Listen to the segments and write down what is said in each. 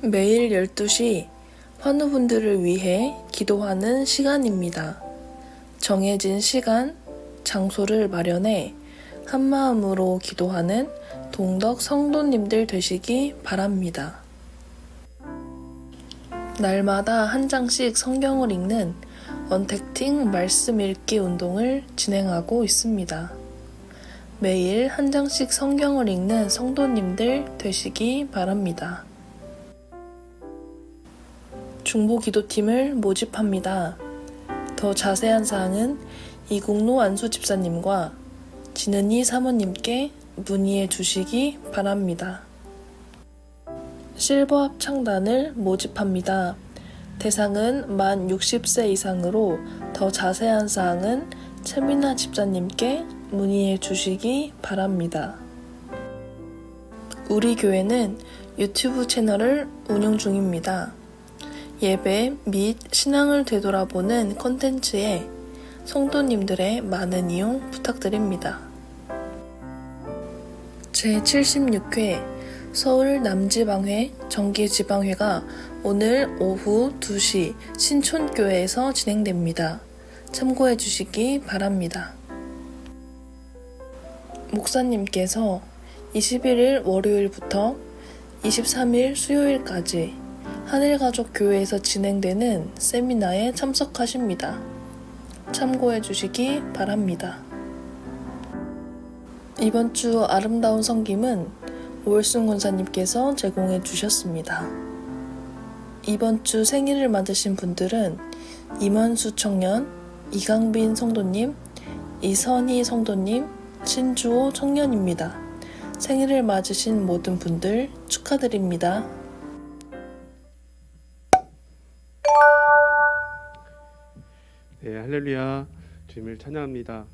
매일 12시 환우분들을 위해 기도하는 시간입니다. 정해진 시간, 장소를 마련해 한마음으로 기도하는 동덕 성도님들 되시기 바랍니다. 날마다 한 장씩 성경을 읽는 언택팅 말씀 읽기 운동을 진행하고 있습니다. 매일 한 장씩 성경을 읽는 성도님들 되시기 바랍니다. 중보기도팀을 모집합니다. 더 자세한 사항은 이국로 안수 집사님과 진은이 사모님께 문의해 주시기 바랍니다. 실버 합창단을 모집합니다. 대상은 만 60세 이상으로 더 자세한 사항은 최민아 집사님께 문의해 주시기 바랍니다. 우리 교회는 유튜브 채널을 운영 중입니다. 예배 및 신앙을 되돌아보는 콘텐츠에 성도님들의 많은 이용 부탁드립니다. 제76회 서울 남지방회 정기지방회가 오늘 오후 2시 신촌교회에서 진행됩니다. 참고해 주시기 바랍니다. 목사님께서 21일 월요일부터 23일 수요일까지 하늘가족교회에서 진행되는 세미나에 참석하십니다. 참고해 주시기 바랍니다. 이번 주 아름다운 성김은 오일순 권사님께서 제공해 주셨습니다. 이번 주 생일을 맞으신 분들은 임원수 청년, 이강빈 성도님, 이선희 성도님, 신주호 청년입니다. 생일을 맞으신 모든 분들 축하드립니다. 네, 할렐루야. 주님을 찬양합니다.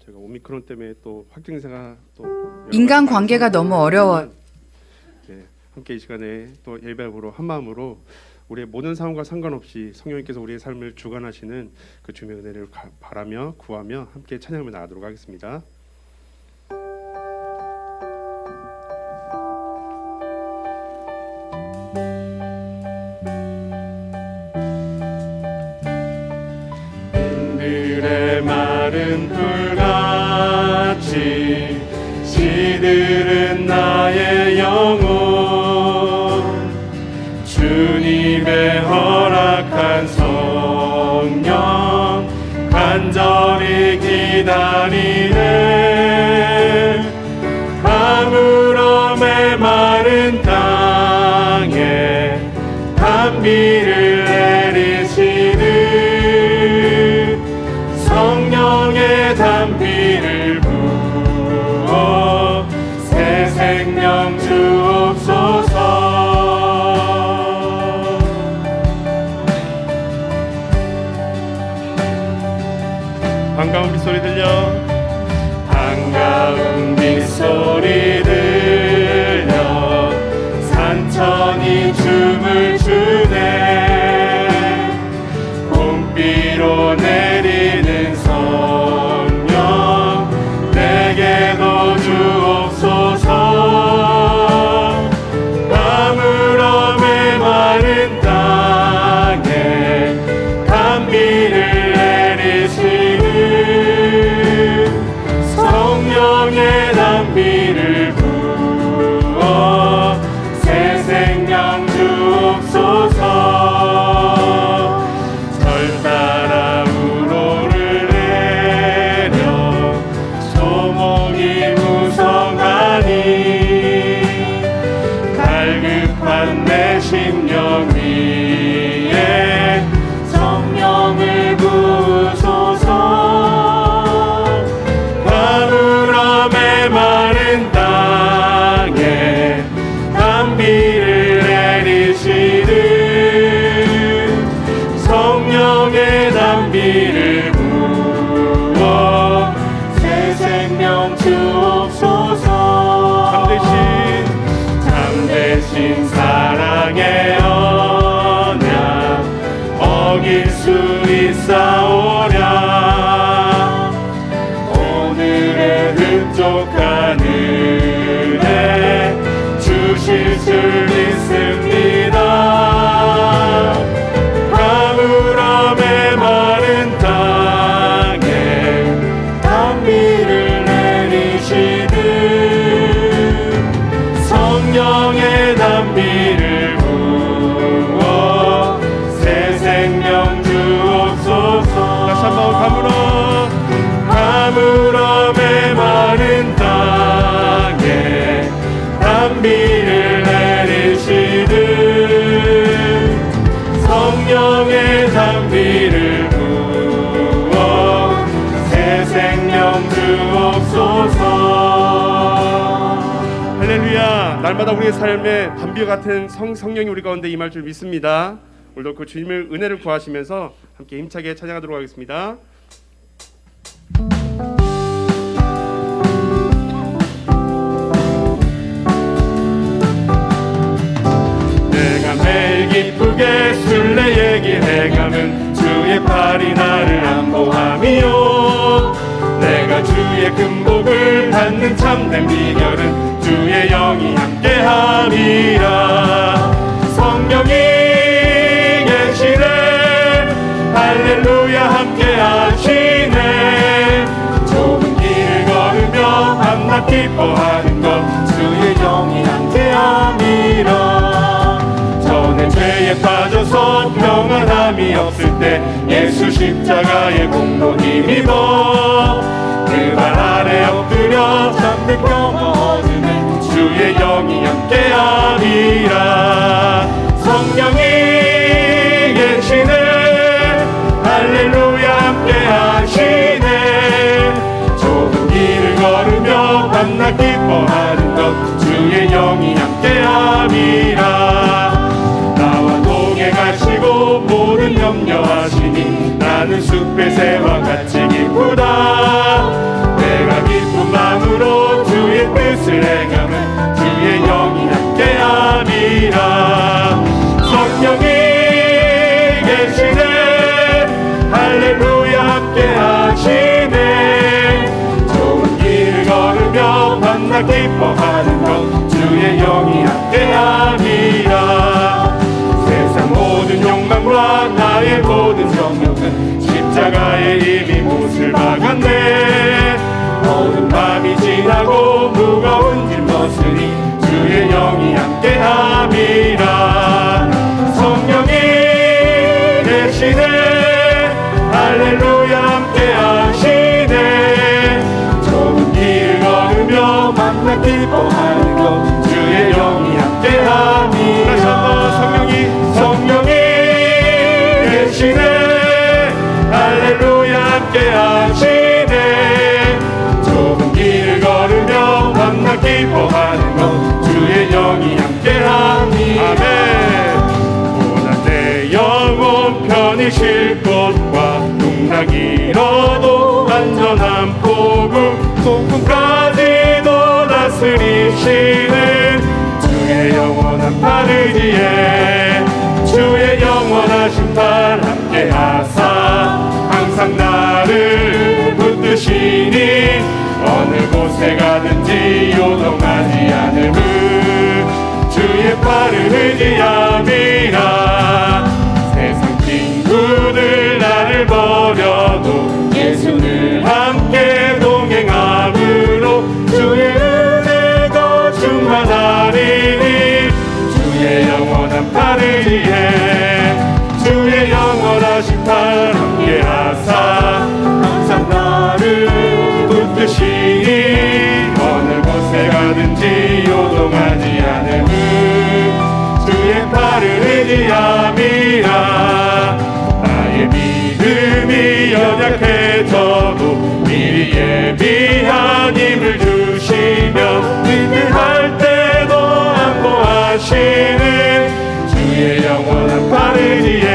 제가 오미크론 때문에 또 확진세가 또 인간 관계가 너무 어려워. 네, 함께 이 시간에 또 예배로 한 마음으로 우리의 모든 상황과 상관없이 성령님께서 우리의 삶을 주관하시는 그 주님의 은혜를 바라며 구하며 함께 찬양하며 나가도록 하겠습니다. 마른 불같이 시들은 나의 영혼 주님의 허락한 성령 간절히 기다리네 가물어 메마른 땅에 단비를 내리시는 성령의 단비를 부어 새 생명 주옵소서. 반가운 빗소리 들려 반가운 빗소리 들려 산천이 춤을 추네 봄비로 내리는 성령 내게도 주옵소서. 가물어 메마른 땅에 단비를 내리시는 성령의 단비를 부어 새 생명 주옵소서. 절 따라 우로를 내려 소목이 무성하니 갈급한 내 심령 위에 성령을 부으소서. 가물어 메마른 땅에 단비를 내리시는 성령의 단비를 부어 새 생명 주옵소서. 참되신 사랑의 언약 어길 수 있사오랴. 오늘의 흡족한 은혜 주실 줄 믿습니다. 날마다 우리의 삶에 담비 같은 성령이 우리 가운데 임할 줄 믿습니다. 오늘도 그 주님의 은혜를 구하시면서 함께 힘차게 찬양하도록 하겠습니다. 내가 매일 기쁘게 술래 얘기해가면 주의 팔이 나를 안보함이요. 내가 주의 금복을 받는 참된 비결은 주의 영이 함께함이라. 성령이 계시네 할렐루야 함께하시네. 좁은 길을 걸으며 밤낮 기뻐하는 것 주의 영이 함께함이라. 전에 죄에 빠져서 평안함이 없을 때 예수 십자가의 공로 힘입어 그 발 아래 엎드려 잠든 평화 얻으네 주의 영이 함께하리라. 성령이 계시네 할렐루야 함께하시네. 좁은 길을 걸으며 밤낮 기뻐하는 것 주의 영이 함께하리라. 나와 동해 가시고 모든 염려하시니 나는 숲의 새와 같이 기쁘다. 내가 기쁜 마음으로 주의 뜻을 행하면 주의 영이 함께하리라. 성령이 계시네 할렐루야 함께하시네. 좁은 길을 걸으며 밤낮 기뻐하는 것 주의 영이 함께하리라. 세상 모든 욕망과 나의 모든 정욕은 십자가에 이미 못을 박았네. 모든 밤이 지나고 무거운 짐 벗으니 주의 영이 함께함이라. 성령이 계시네 할렐루야 함께하시네. 좁은 길 걸으며 만나 기뻐하는 것 주의 영이 함께함이라. 다시 한번 성령이 계시네 할렐루야 함께하시네. 좁은 길을 걸으며 만나 기뻐하는 것 주의 영이 함께하니. 아멘. 오늘 내 영혼 편히 쉴 곳과 동락 잃어도 안전한 복음 폭풍까지도 다스리시는 주의 영원한 팔 의지에 주의 영원하신 팔 함께하사 항상 나를 붙드시니 어느 곳에 가든지 요동하지 않음은 주의 팔을 의지함이라. 세상 친구들 나를 버려도 예수를 함께 동행함으로 주의 은혜가 충만하리니 주의 영원한 팔 의지에 주의 영원하신 팔 함께하사 항상 나를 붙드시니 어느 곳에 가든지 요동하지 않음은 주의 팔을 의지함이라. 나의 믿음이 연약해져도 미리 예비한 힘을 주시며 위급할 때도 안보하시는 주의 영원한 팔 의지에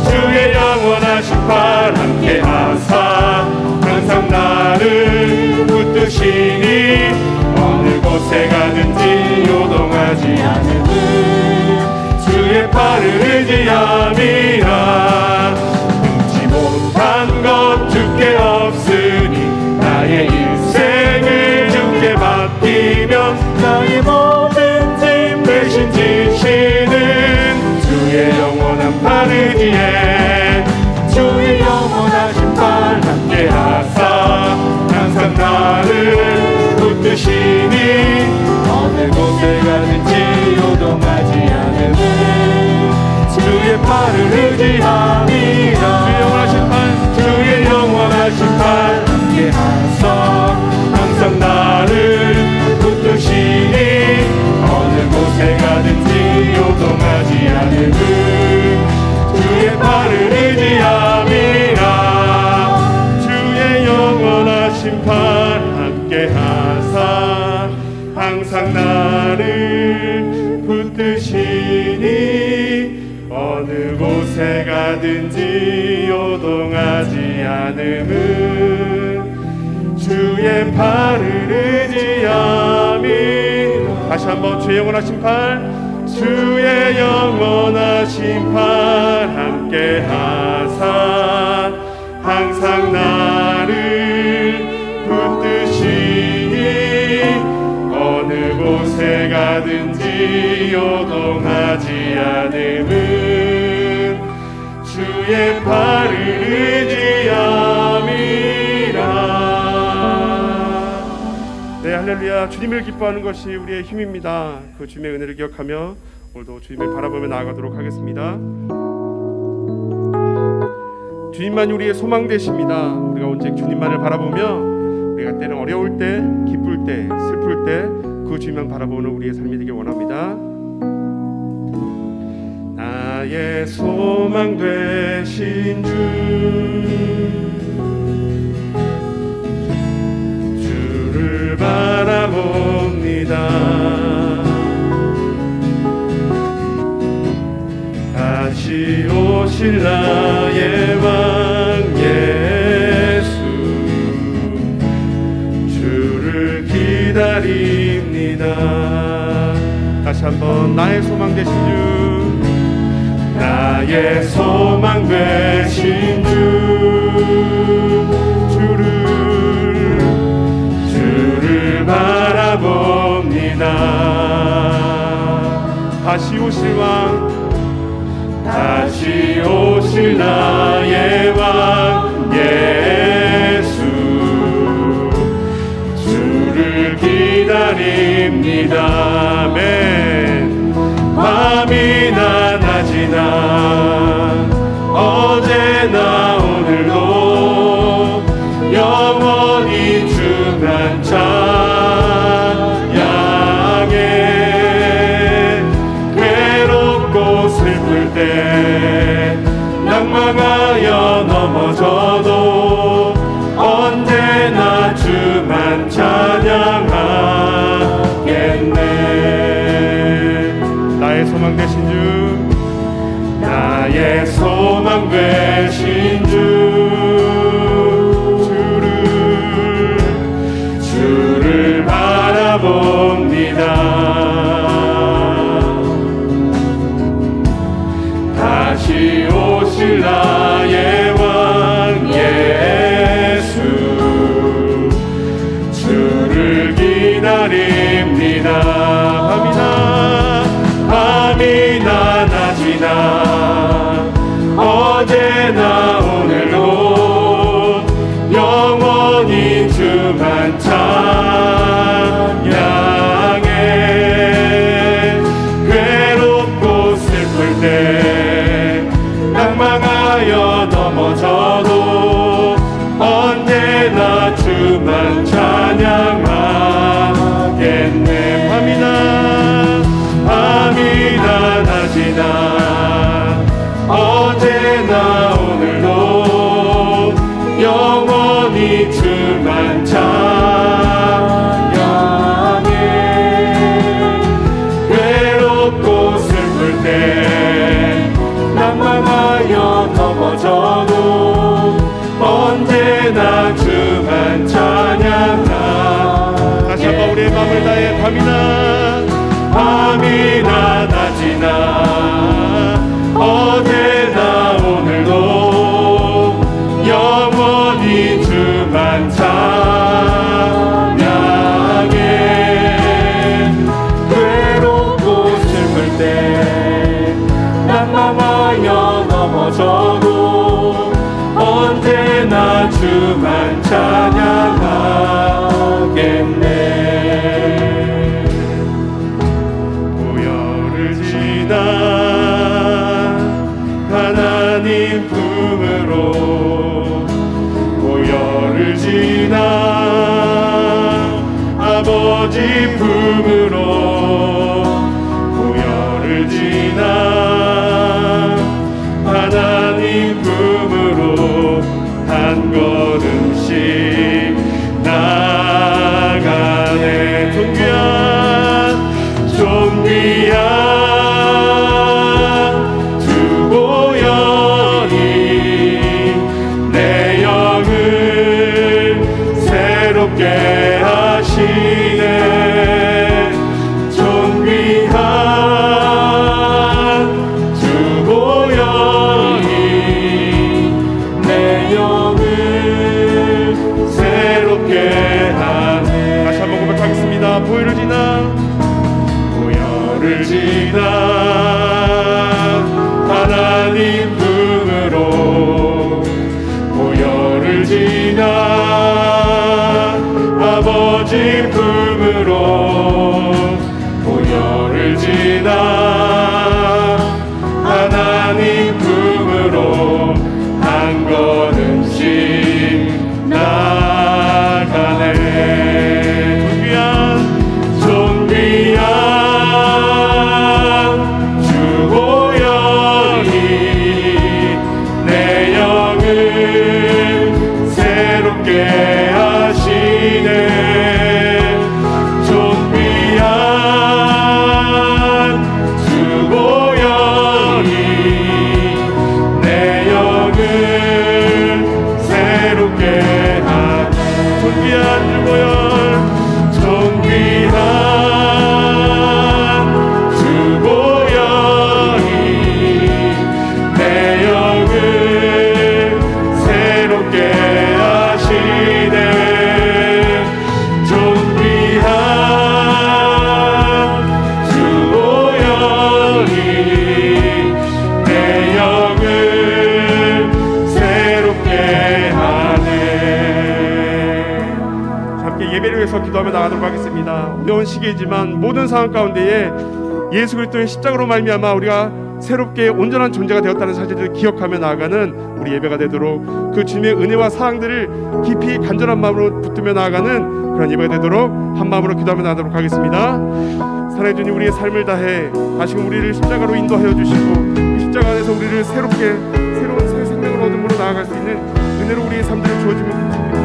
주의 영원하신 팔 함께하사 항상 나를 붙드시니 어느 곳에 가든지 요동하지 않음은 주의 팔을 의지함이라. 능치 못한 것 주께 없으니 나의 일생을 주께 맡기면 나의 모든 짐 대신 지시는 주의 영원한 팔 의지에 주의 영원하신 팔 함께하사 항상 나를 붙드시니 어느 곳에 가든지 요동하지 않음은 주의 팔을 의지함이라. 주의 영원하신 팔 함께하사 항상 나를 붙드시니 어느 곳에 가든지 요동하지 않음은 주의 팔을 의지함이라. 주의 영원하신 팔 함께하사 항상 나를 붙드시니 어느 곳에 가든지 요동하지 않음은 주의 팔을 의지함이. 다시 한번 주의 영원하신 팔, 주의 영원하신 팔 함께 하사 항상 나를 붙드시니 어느 곳에 가든지 요동하지 않음은 주의 팔을 의지함이라. 네, 할렐루야. 주님을 기뻐하는 것이 우리의 힘입니다. 그 주님의 은혜를 기억하며 오늘도 주님을 바라보며 나아가도록 하겠습니다. 주님만이 우리의 소망 되십니다. 우리가 오직 주님만을 바라보며 우리가 때는 어려울 때, 기쁠 때, 슬플 때 그 주님만 바라보는 우리의 삶이 되길 원합니다. 나의 소망 되신 주, 주를 바라봅니다. 다시 오실 나의 왕 예수, 주를 기다립니다. 다시 한번 나의 소망 되신 주, 나의 소망 되신 주, 주를 바라봅니다. 다시 오실 왕, 다시 오실 나의 왕 예수, 주를 기다립니다. 아멘. 밤이나 낮이나 어제나 오늘도 영원히 주만 찬양해. 괴롭고 슬플 때 낭망하여 넘어져도 언제나 주만 찬양하겠네. 나의 소망 되신 주, 나의 소망 되신 주를 바라봅니다. 다시 오실 나의 왕 예수, 주를 기다립니다. 밤이나 낮이나 어제나 오늘도 영원히 주만 찬양해. 괴롭고 슬플 때 낭망하여 넘어져도 언제나 주만 찬양하겠네. 밤이나 낮이나 어제나 오늘도 영원히 주만 찬양해. 괴롭고 슬플 때 낭망하여 넘어져도 언제나 주만 찬양하. 다시 한번 우리의 마음을 다해 밤이나 낮이나 어제나 오늘도 영원히 주만 찬양해. 괴롭고 슬플 때 낭망하여 넘어져도 언제나 주만 찬양하겠네. 하나님 품으로 보혈을 지나 아버지 품으로 보혈을 지나 하나님 품으로 한 걸음씩 나가네. 존귀한 지나 하나님 품으로 보혈을 지나 아버지 품으로 보혈을 지나 하나님 품으로 한 걸음씩 나가네. 존귀한 주보혈이 내 영을 새롭게 하시네. 존귀한 주보혈이 내 영을 새롭게 하네. 존귀한 주보혈, 존귀한 주보혈이 내 영을 새롭게 하시네. 존귀한 주보혈이 내 영을 새롭게 하네. 함께 예배를 위해서 기도하며 나가도록 하겠습니다. 어려운 시기이지만 모든 상황 가운데에 예수 그리스도의 십자가로 말미암아 우리가 새롭게 온전한 존재가 되었다는 사실을 기억하며 나아가는 우리 예배가 되도록 그 주님의 은혜와 사랑들을 깊이 간절한 마음으로 붙들며 나아가는 그런 예배가 되도록 한 마음으로 기도하며 나가도록 하겠습니다. 사랑해 주님, 우리의 삶을 다해 다시금 우리를 십자가로 인도하여 주시고 이 십자가 안에서 우리를 새로운 새 생명을 얻음으로 나아갈 수 있는 은혜로 우리의 삶들을 주어주면 감사합니다.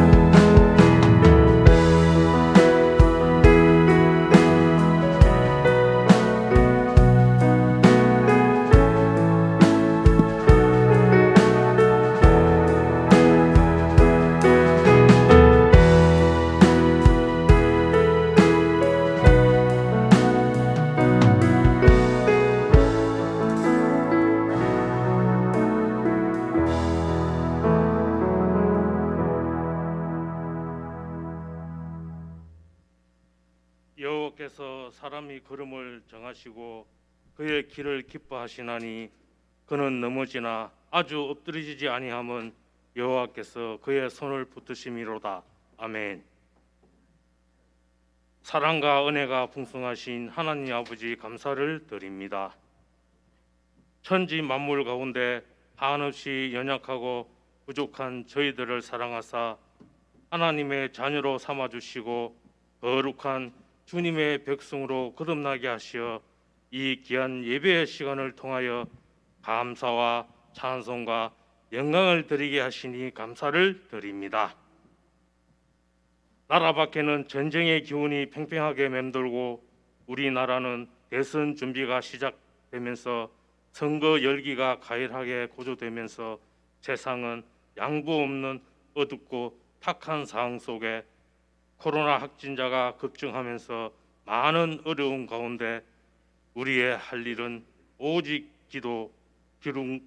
여호와께서 사람이 걸음을 정하시고 그의 길을 기뻐하시나니 그는 넘어지나 아주 엎드러지지 아니함은 여호와께서 그의 손을 붙드심이로다. 아멘. 사랑과 은혜가 풍성하신 하나님 아버지 감사를 드립니다. 천지 만물 가운데 한없이 연약하고 부족한 저희들을 사랑하사 하나님의 자녀로 삼아주시고 거룩한 주님의 백성으로 거듭나게 하시어 이 귀한 예배의 시간을 통하여 감사와 찬송과 영광을 드리게 하시니 감사를 드립니다. 나라 밖에는 전쟁의 기운이 팽팽하게 맴돌고 우리나라는 대선 준비가 시작되면서 선거 열기가 가열하게 고조되면서 세상은 양보 없는 어둡고 탁한 상황 속에 코로나 확진자가 급증하면서 많은 어려움 가운데 우리의 할 일은 오직 기도,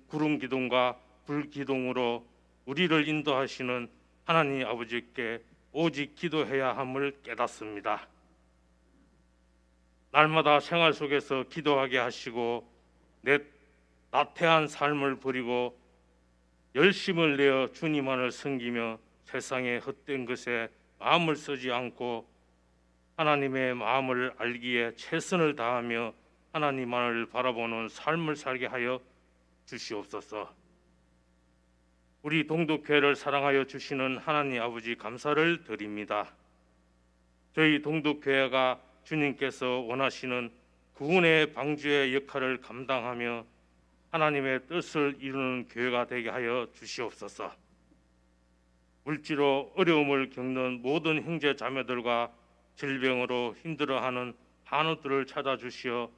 구름 기둥과 불 기둥으로 우리를 인도하시는 하나님 아버지께 오직 기도해야 함을 깨닫습니다. 날마다 생활 속에서 기도하게 하시고 내 나태한 삶을 버리고 열심을 내어 주님만을 섬기며 세상의 헛된 것에 마음을 쓰지 않고 하나님의 마음을 알기에 최선을 다하며 하나님만을 바라보는 삶을 살게 하여 주시옵소서. 우리 동독교회를 사랑하여 주시는 하나님 아버지 감사를 드립니다. 저희 동독교회가 주님께서 원하시는 구원의 방주의 역할을 감당하며 하나님의 뜻을 이루는 교회가 되게 하여 주시옵소서. 물질로 어려움을 겪는 모든 형제 자매들과 질병으로 힘들어하는 한우들을 찾아주시어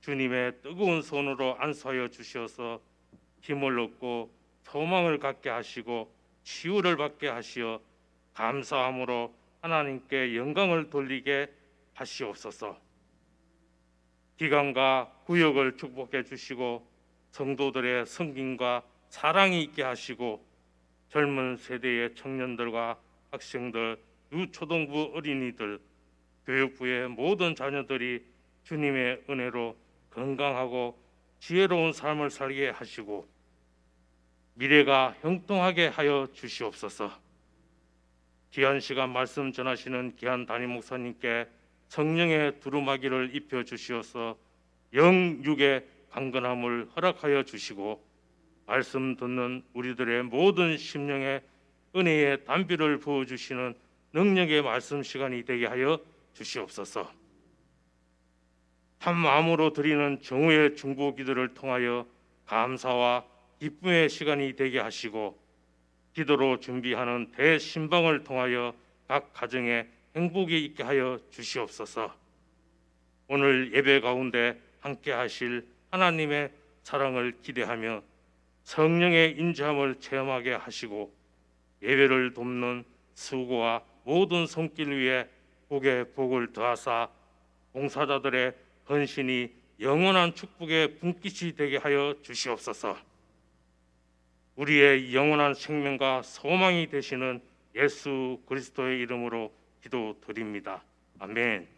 주님의 뜨거운 손으로 안수하여 주시어서 힘을 얻고 소망을 갖게 하시고 치유를 받게 하시어 감사함으로 하나님께 영광을 돌리게 하시옵소서. 기간과 구역을 축복해 주시고 성도들의 성김과 사랑이 있게 하시고 젊은 세대의 청년들과 학생들, 유초등부 어린이들, 교육부의 모든 자녀들이 주님의 은혜로 건강하고 지혜로운 삶을 살게 하시고 미래가 형통하게 하여 주시옵소서. 귀한 시간 말씀 전하시는 귀한 담임 목사님께 성령의 두루마기를 입혀 주시어서 영육의 강건함을 허락하여 주시고 말씀 듣는 우리들의 모든 심령에 은혜의 담비를 부어 주시는 능력의 말씀 시간이 되게 하여 주시옵소서. 한 마음으로 드리는 정오의 중보 기도를 통하여 감사와 기쁨의 시간이 되게 하시고 기도로 준비하는 대신방을 통하여 각 가정에 행복이 있게 하여 주시옵소서. 오늘 예배 가운데 함께 하실 하나님의 사랑을 기대하며 성령의 인자함을 체험하게 하시고 예배를 돕는 수고와 모든 손길 위에 복의 복을 더하사 봉사자들의 헌신이 영원한 축복의 분깃이 되게 하여 주시옵소서. 우리의 영원한 생명과 소망이 되시는 예수 그리스도의 이름으로 기도드립니다. 아멘.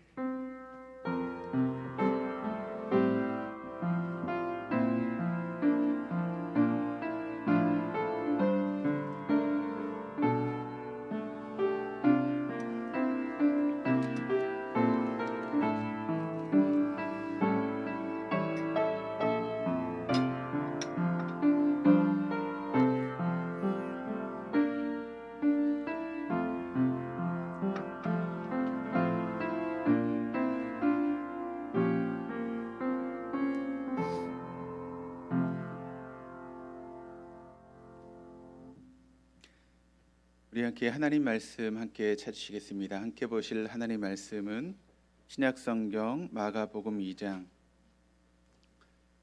우리 함께 하나님 말씀 함께 찾으시겠습니다. 함께 보실 하나님 말씀은 신약성경 마가복음 2장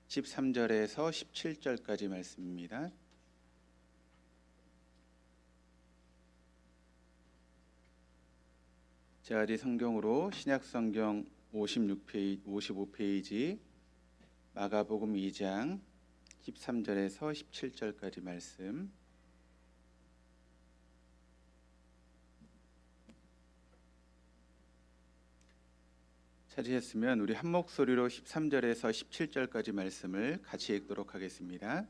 13절에서 17절까지 말씀입니다. 제아리 성경으로 신약성경 55페이지 마가복음 2장 13절에서 17절까지 말씀. 찾으셨으면 우리 한 목소리로 13절에서 17절까지 말씀을 같이 읽도록 하겠습니다.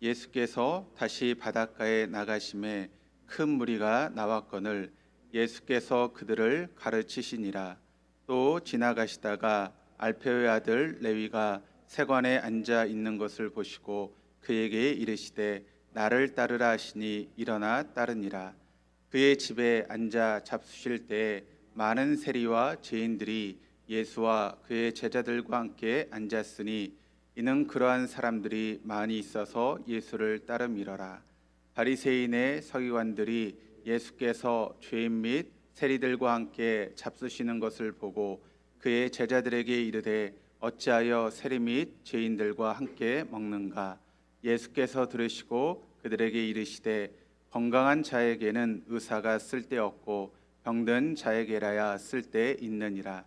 예수께서 다시 바닷가에 나가심에 큰 무리가 나왔거늘 예수께서 그들을 가르치시니라. 또 지나가시다가 알페오의 아들 레위가 세관에 앉아 있는 것을 보시고 그에게 이르시되 나를 따르라 하시니 일어나 따르니라. 그의 집에 앉아 잡수실 때에 많은 세리와 죄인들이 예수와 그의 제자들과 함께 앉았으니 이는 그러한 사람들이 많이 있어서 예수를 따름이러라. 바리새인의 서기관들이 예수께서 죄인 및 세리들과 함께 잡수시는 것을 보고 그의 제자들에게 이르되 어찌하여 세리 및 죄인들과 함께 먹는가? 예수께서 들으시고 그들에게 이르시되 건강한 자에게는 의사가 쓸데없고 병든 자에게라야 쓸데 있느니라.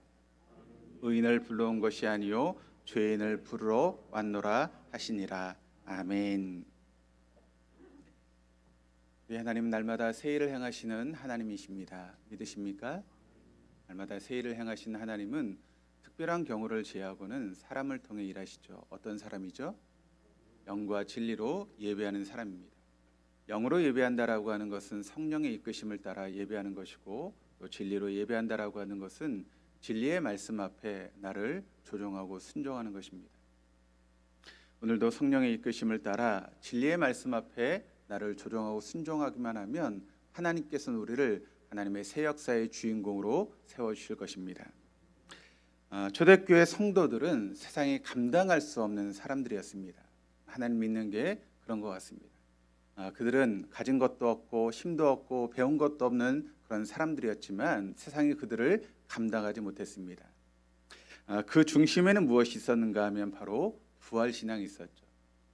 의인을 불러온 것이 아니요 죄인을 부르러 왔노라 하시니라. 아멘. 우리 하나님은 날마다 새 일을 행하시는 하나님이십니다. 믿으십니까? 날마다 새 일을 행하시는 하나님은 특별한 경우를 제하고는 사람을 통해 일하시죠. 어떤 사람이죠? 영과 진리로 예배하는 사람입니다. 영으로 예배한다라고 하는 것은 성령의 이끄심을 따라 예배하는 것이고 또 진리로 예배한다라고 하는 것은 진리의 말씀 앞에 나를 조종하고 순종하는 것입니다. 오늘도 성령의 이끄심을 따라 진리의 말씀 앞에 나를 조종하고 순종하기만 하면 하나님께서는 우리를 하나님의 새 역사의 주인공으로 세워주실 것입니다. 초대교회 성도들은 세상에 감당할 수 없는 사람들이었습니다. 하나님 믿는 게 그런 것 같습니다. 그들은 가진 것도 없고 힘도 없고 배운 것도 없는 그런 사람들이었지만 세상이 그들을 감당하지 못했습니다. 그 중심에는 무엇이 있었는가 하면 바로 부활신앙이 있었죠.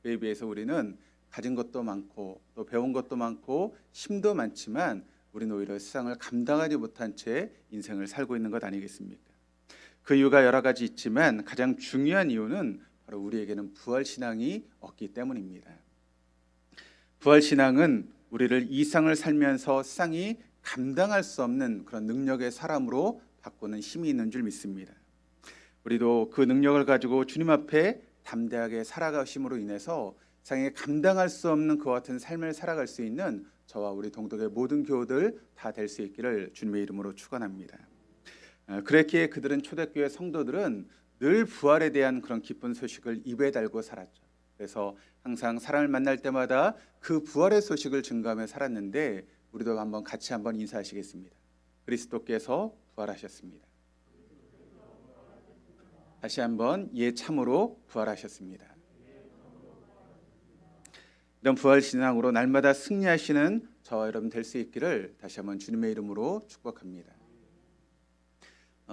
그에 비해서 우리는 가진 것도 많고 또 배운 것도 많고 힘도 많지만 우리는 오히려 세상을 감당하지 못한 채 인생을 살고 있는 것 아니겠습니까? 그 이유가 여러 가지 있지만 가장 중요한 이유는 바로 우리에게는 부활신앙이 없기 때문입니다. 부활신앙은 우리를 이 세상을 살면서 세상이 감당할 수 없는 그런 능력의 사람으로 바꾸는 힘이 있는 줄 믿습니다. 우리도 그 능력을 가지고 주님 앞에 담대하게 살아가심으로 인해서 세상에 감당할 수 없는 그와 같은 삶을 살아갈 수 있는 저와 우리 동독의 모든 교우들 다 될 수 있기를 주님의 이름으로 축원합니다. 그랬기에 그들은 초대교회 성도들은 늘 부활에 대한 그런 기쁜 소식을 입에 달고 살았죠. 그래서 항상 사람을 만날 때마다 그 부활의 소식을 증거하며 살았는데 우리도 같이 한번 인사하시겠습니다. 그리스도께서 부활하셨습니다. 다시 한번 예 참으로 부활하셨습니다. 이런 부활 신앙으로 날마다 승리하시는 저와 여러분 될 수 있기를 다시 한번 주님의 이름으로 축복합니다.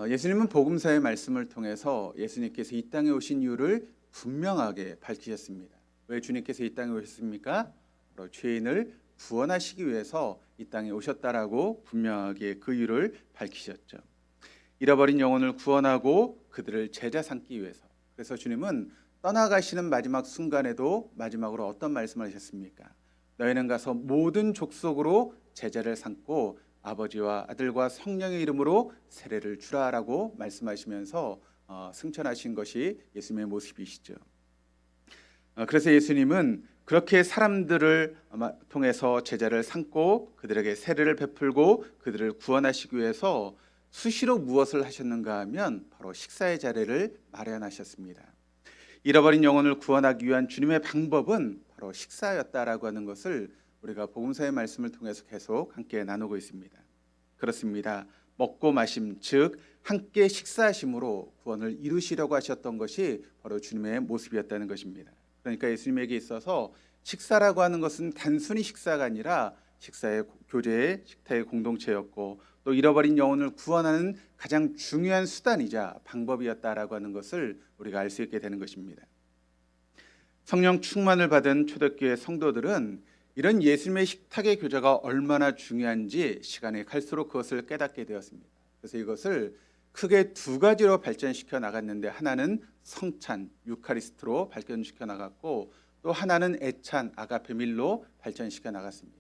예수님은 복음서의 말씀을 통해서 예수님께서 이 땅에 오신 이유를 분명하게 밝히셨습니다. 왜 주님께서 이 땅에 오셨습니까? 바로 죄인을 구원하시기 위해서 이 땅에 오셨다라고 분명하게 그 이유를 밝히셨죠. 잃어버린 영혼을 구원하고 그들을 제자 삼기 위해서. 그래서 주님은 떠나가시는 마지막 순간에도 마지막으로 어떤 말씀을 하셨습니까? 너희는 가서 모든 족속으로 제자를 삼고 아버지와 아들과 성령의 이름으로 세례를 주라라고 말씀하시면서 승천하신 것이 예수님의 모습이시죠. 그래서 예수님은 그렇게 사람들을 통해서 제자를 삼고 그들에게 세례를 베풀고 그들을 구원하시기 위해서 수시로 무엇을 하셨는가 하면 바로 식사의 자리를 마련하셨습니다. 잃어버린 영혼을 구원하기 위한 주님의 방법은 바로 식사였다라고 하는 것을 우리가 복음서의 말씀을 통해서 계속 함께 나누고 있습니다. 그렇습니다. 먹고 마심, 즉 함께 식사하심으로 구원을 이루시려고 하셨던 것이 바로 주님의 모습이었다는 것입니다. 그러니까 예수님에게 있어서 식사라고 하는 것은 단순히 식사가 아니라 식사의 교제의 식탁의 공동체였고 또 잃어버린 영혼을 구원하는 가장 중요한 수단이자 방법이었다라고 하는 것을 우리가 알 수 있게 되는 것입니다. 성령 충만을 받은 초대교회 성도들은 이런 예수님의 식탁의 교제가 얼마나 중요한지 시간이 갈수록 그것을 깨닫게 되었습니다. 그래서 이것을 크게 두 가지로 발전시켜 나갔는데 하나는 성찬, 유카리스트로 발전시켜 나갔고 또 하나는 애찬, 아가페밀로 발전시켜 나갔습니다.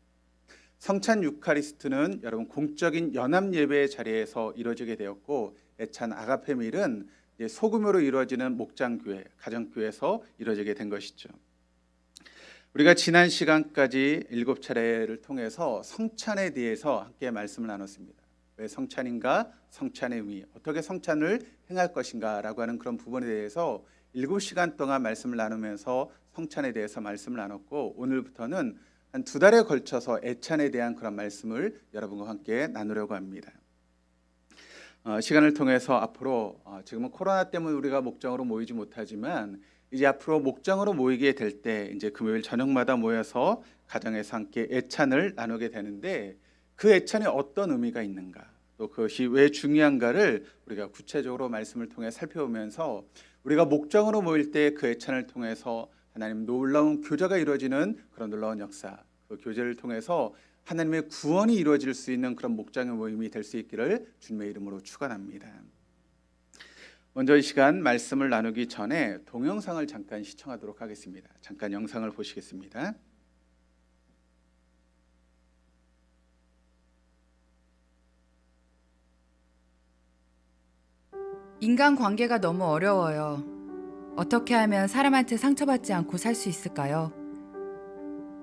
성찬 유카리스트는 여러분 공적인 연합 예배의 자리에서 이루어지게 되었고 애찬 아가페밀은 소규모로 이루어지는 목장교회, 가정교회에서 이루어지게 된 것이죠. 우리가 지난 시간까지 7차례를 통해서 성찬에 대해서 함께 말씀을 나눴습니다. 왜 성찬인가? 성찬의 의미, 어떻게 성찬을 행할 것인가 라고 하는 그런 부분에 대해서 7시간 동안 말씀을 나누면서 성찬에 대해서 말씀을 나눴고 오늘부터는 한 2달에 걸쳐서 애찬에 대한 그런 말씀을 여러분과 함께 나누려고 합니다. 시간을 통해서 앞으로 지금은 코로나 때문에 우리가 목장으로 모이지 못하지만 이제 앞으로 목장으로 모이게 될 때 이제 금요일 저녁마다 모여서 가정에서 함께 애찬을 나누게 되는데 그 애찬에 어떤 의미가 있는가 또 그것이 왜 중요한가를 우리가 구체적으로 말씀을 통해 살펴보면서 우리가 목장으로 모일 때 그 애찬을 통해서 하나님 놀라운 교제가 이루어지는 그런 놀라운 역사, 그 교제를 통해서 하나님의 구원이 이루어질 수 있는 그런 목장의 모임이 될 수 있기를 주님의 이름으로 축원합니다. 먼저 이 시간 말씀을 나누기 전에 동영상을 잠깐 시청하도록 하겠습니다. 잠깐 영상을 보시겠습니다. 인간관계가 너무 어려워요. 어떻게 하면 사람한테 상처받지 않고 살 수 있을까요?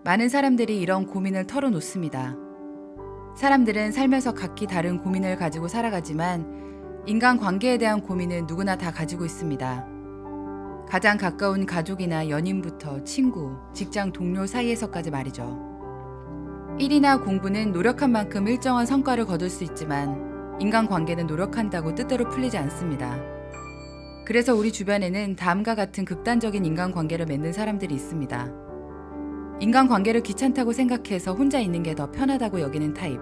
많은 사람들이 이런 고민을 털어놓습니다. 사람들은 살면서 각기 다른 고민을 가지고 살아가지만 인간관계에 대한 고민은 누구나 다 가지고 있습니다. 가장 가까운 가족이나 연인부터 친구, 직장 동료 사이에서까지 말이죠. 일이나 공부는 노력한 만큼 일정한 성과를 거둘 수 있지만 인간관계는 노력한다고 뜻대로 풀리지 않습니다. 그래서 우리 주변에는 다음과 같은 극단적인 인간관계를 맺는 사람들이 있습니다. 인간관계를 귀찮다고 생각해서 혼자 있는 게 더 편하다고 여기는 타입.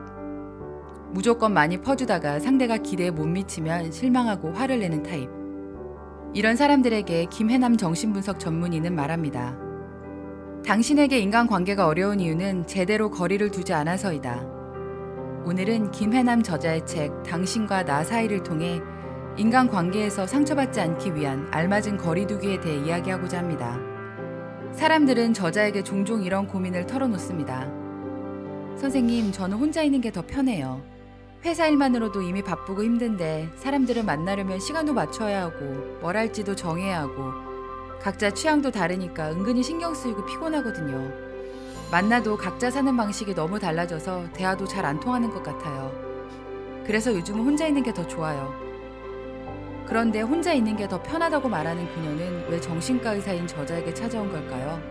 무조건 많이 퍼주다가 상대가 기대에 못 미치면 실망하고 화를 내는 타입. 이런 사람들에게 김해남 정신분석 전문의는 말합니다. 당신에게 인간관계가 어려운 이유는 제대로 거리를 두지 않아서이다. 오늘은 김해남 저자의 책 당신과 나 사이를 통해 인간관계에서 상처받지 않기 위한 알맞은 거리두기에 대해 이야기하고자 합니다. 사람들은 저자에게 종종 이런 고민을 털어놓습니다. 선생님, 저는 혼자 있는 게 더 편해요. 회사 일만으로도 이미 바쁘고 힘든데 사람들을 만나려면 시간도 맞춰야 하고 뭘 할지도 정해야 하고 각자 취향도 다르니까 은근히 신경 쓰이고 피곤하거든요. 만나도 각자 사는 방식이 너무 달라져서 대화도 잘 안 통하는 것 같아요. 그래서 요즘은 혼자 있는 게 더 좋아요. 그런데 혼자 있는 게 더 편하다고 말하는 그녀는 왜 정신과 의사인 저자에게 찾아온 걸까요?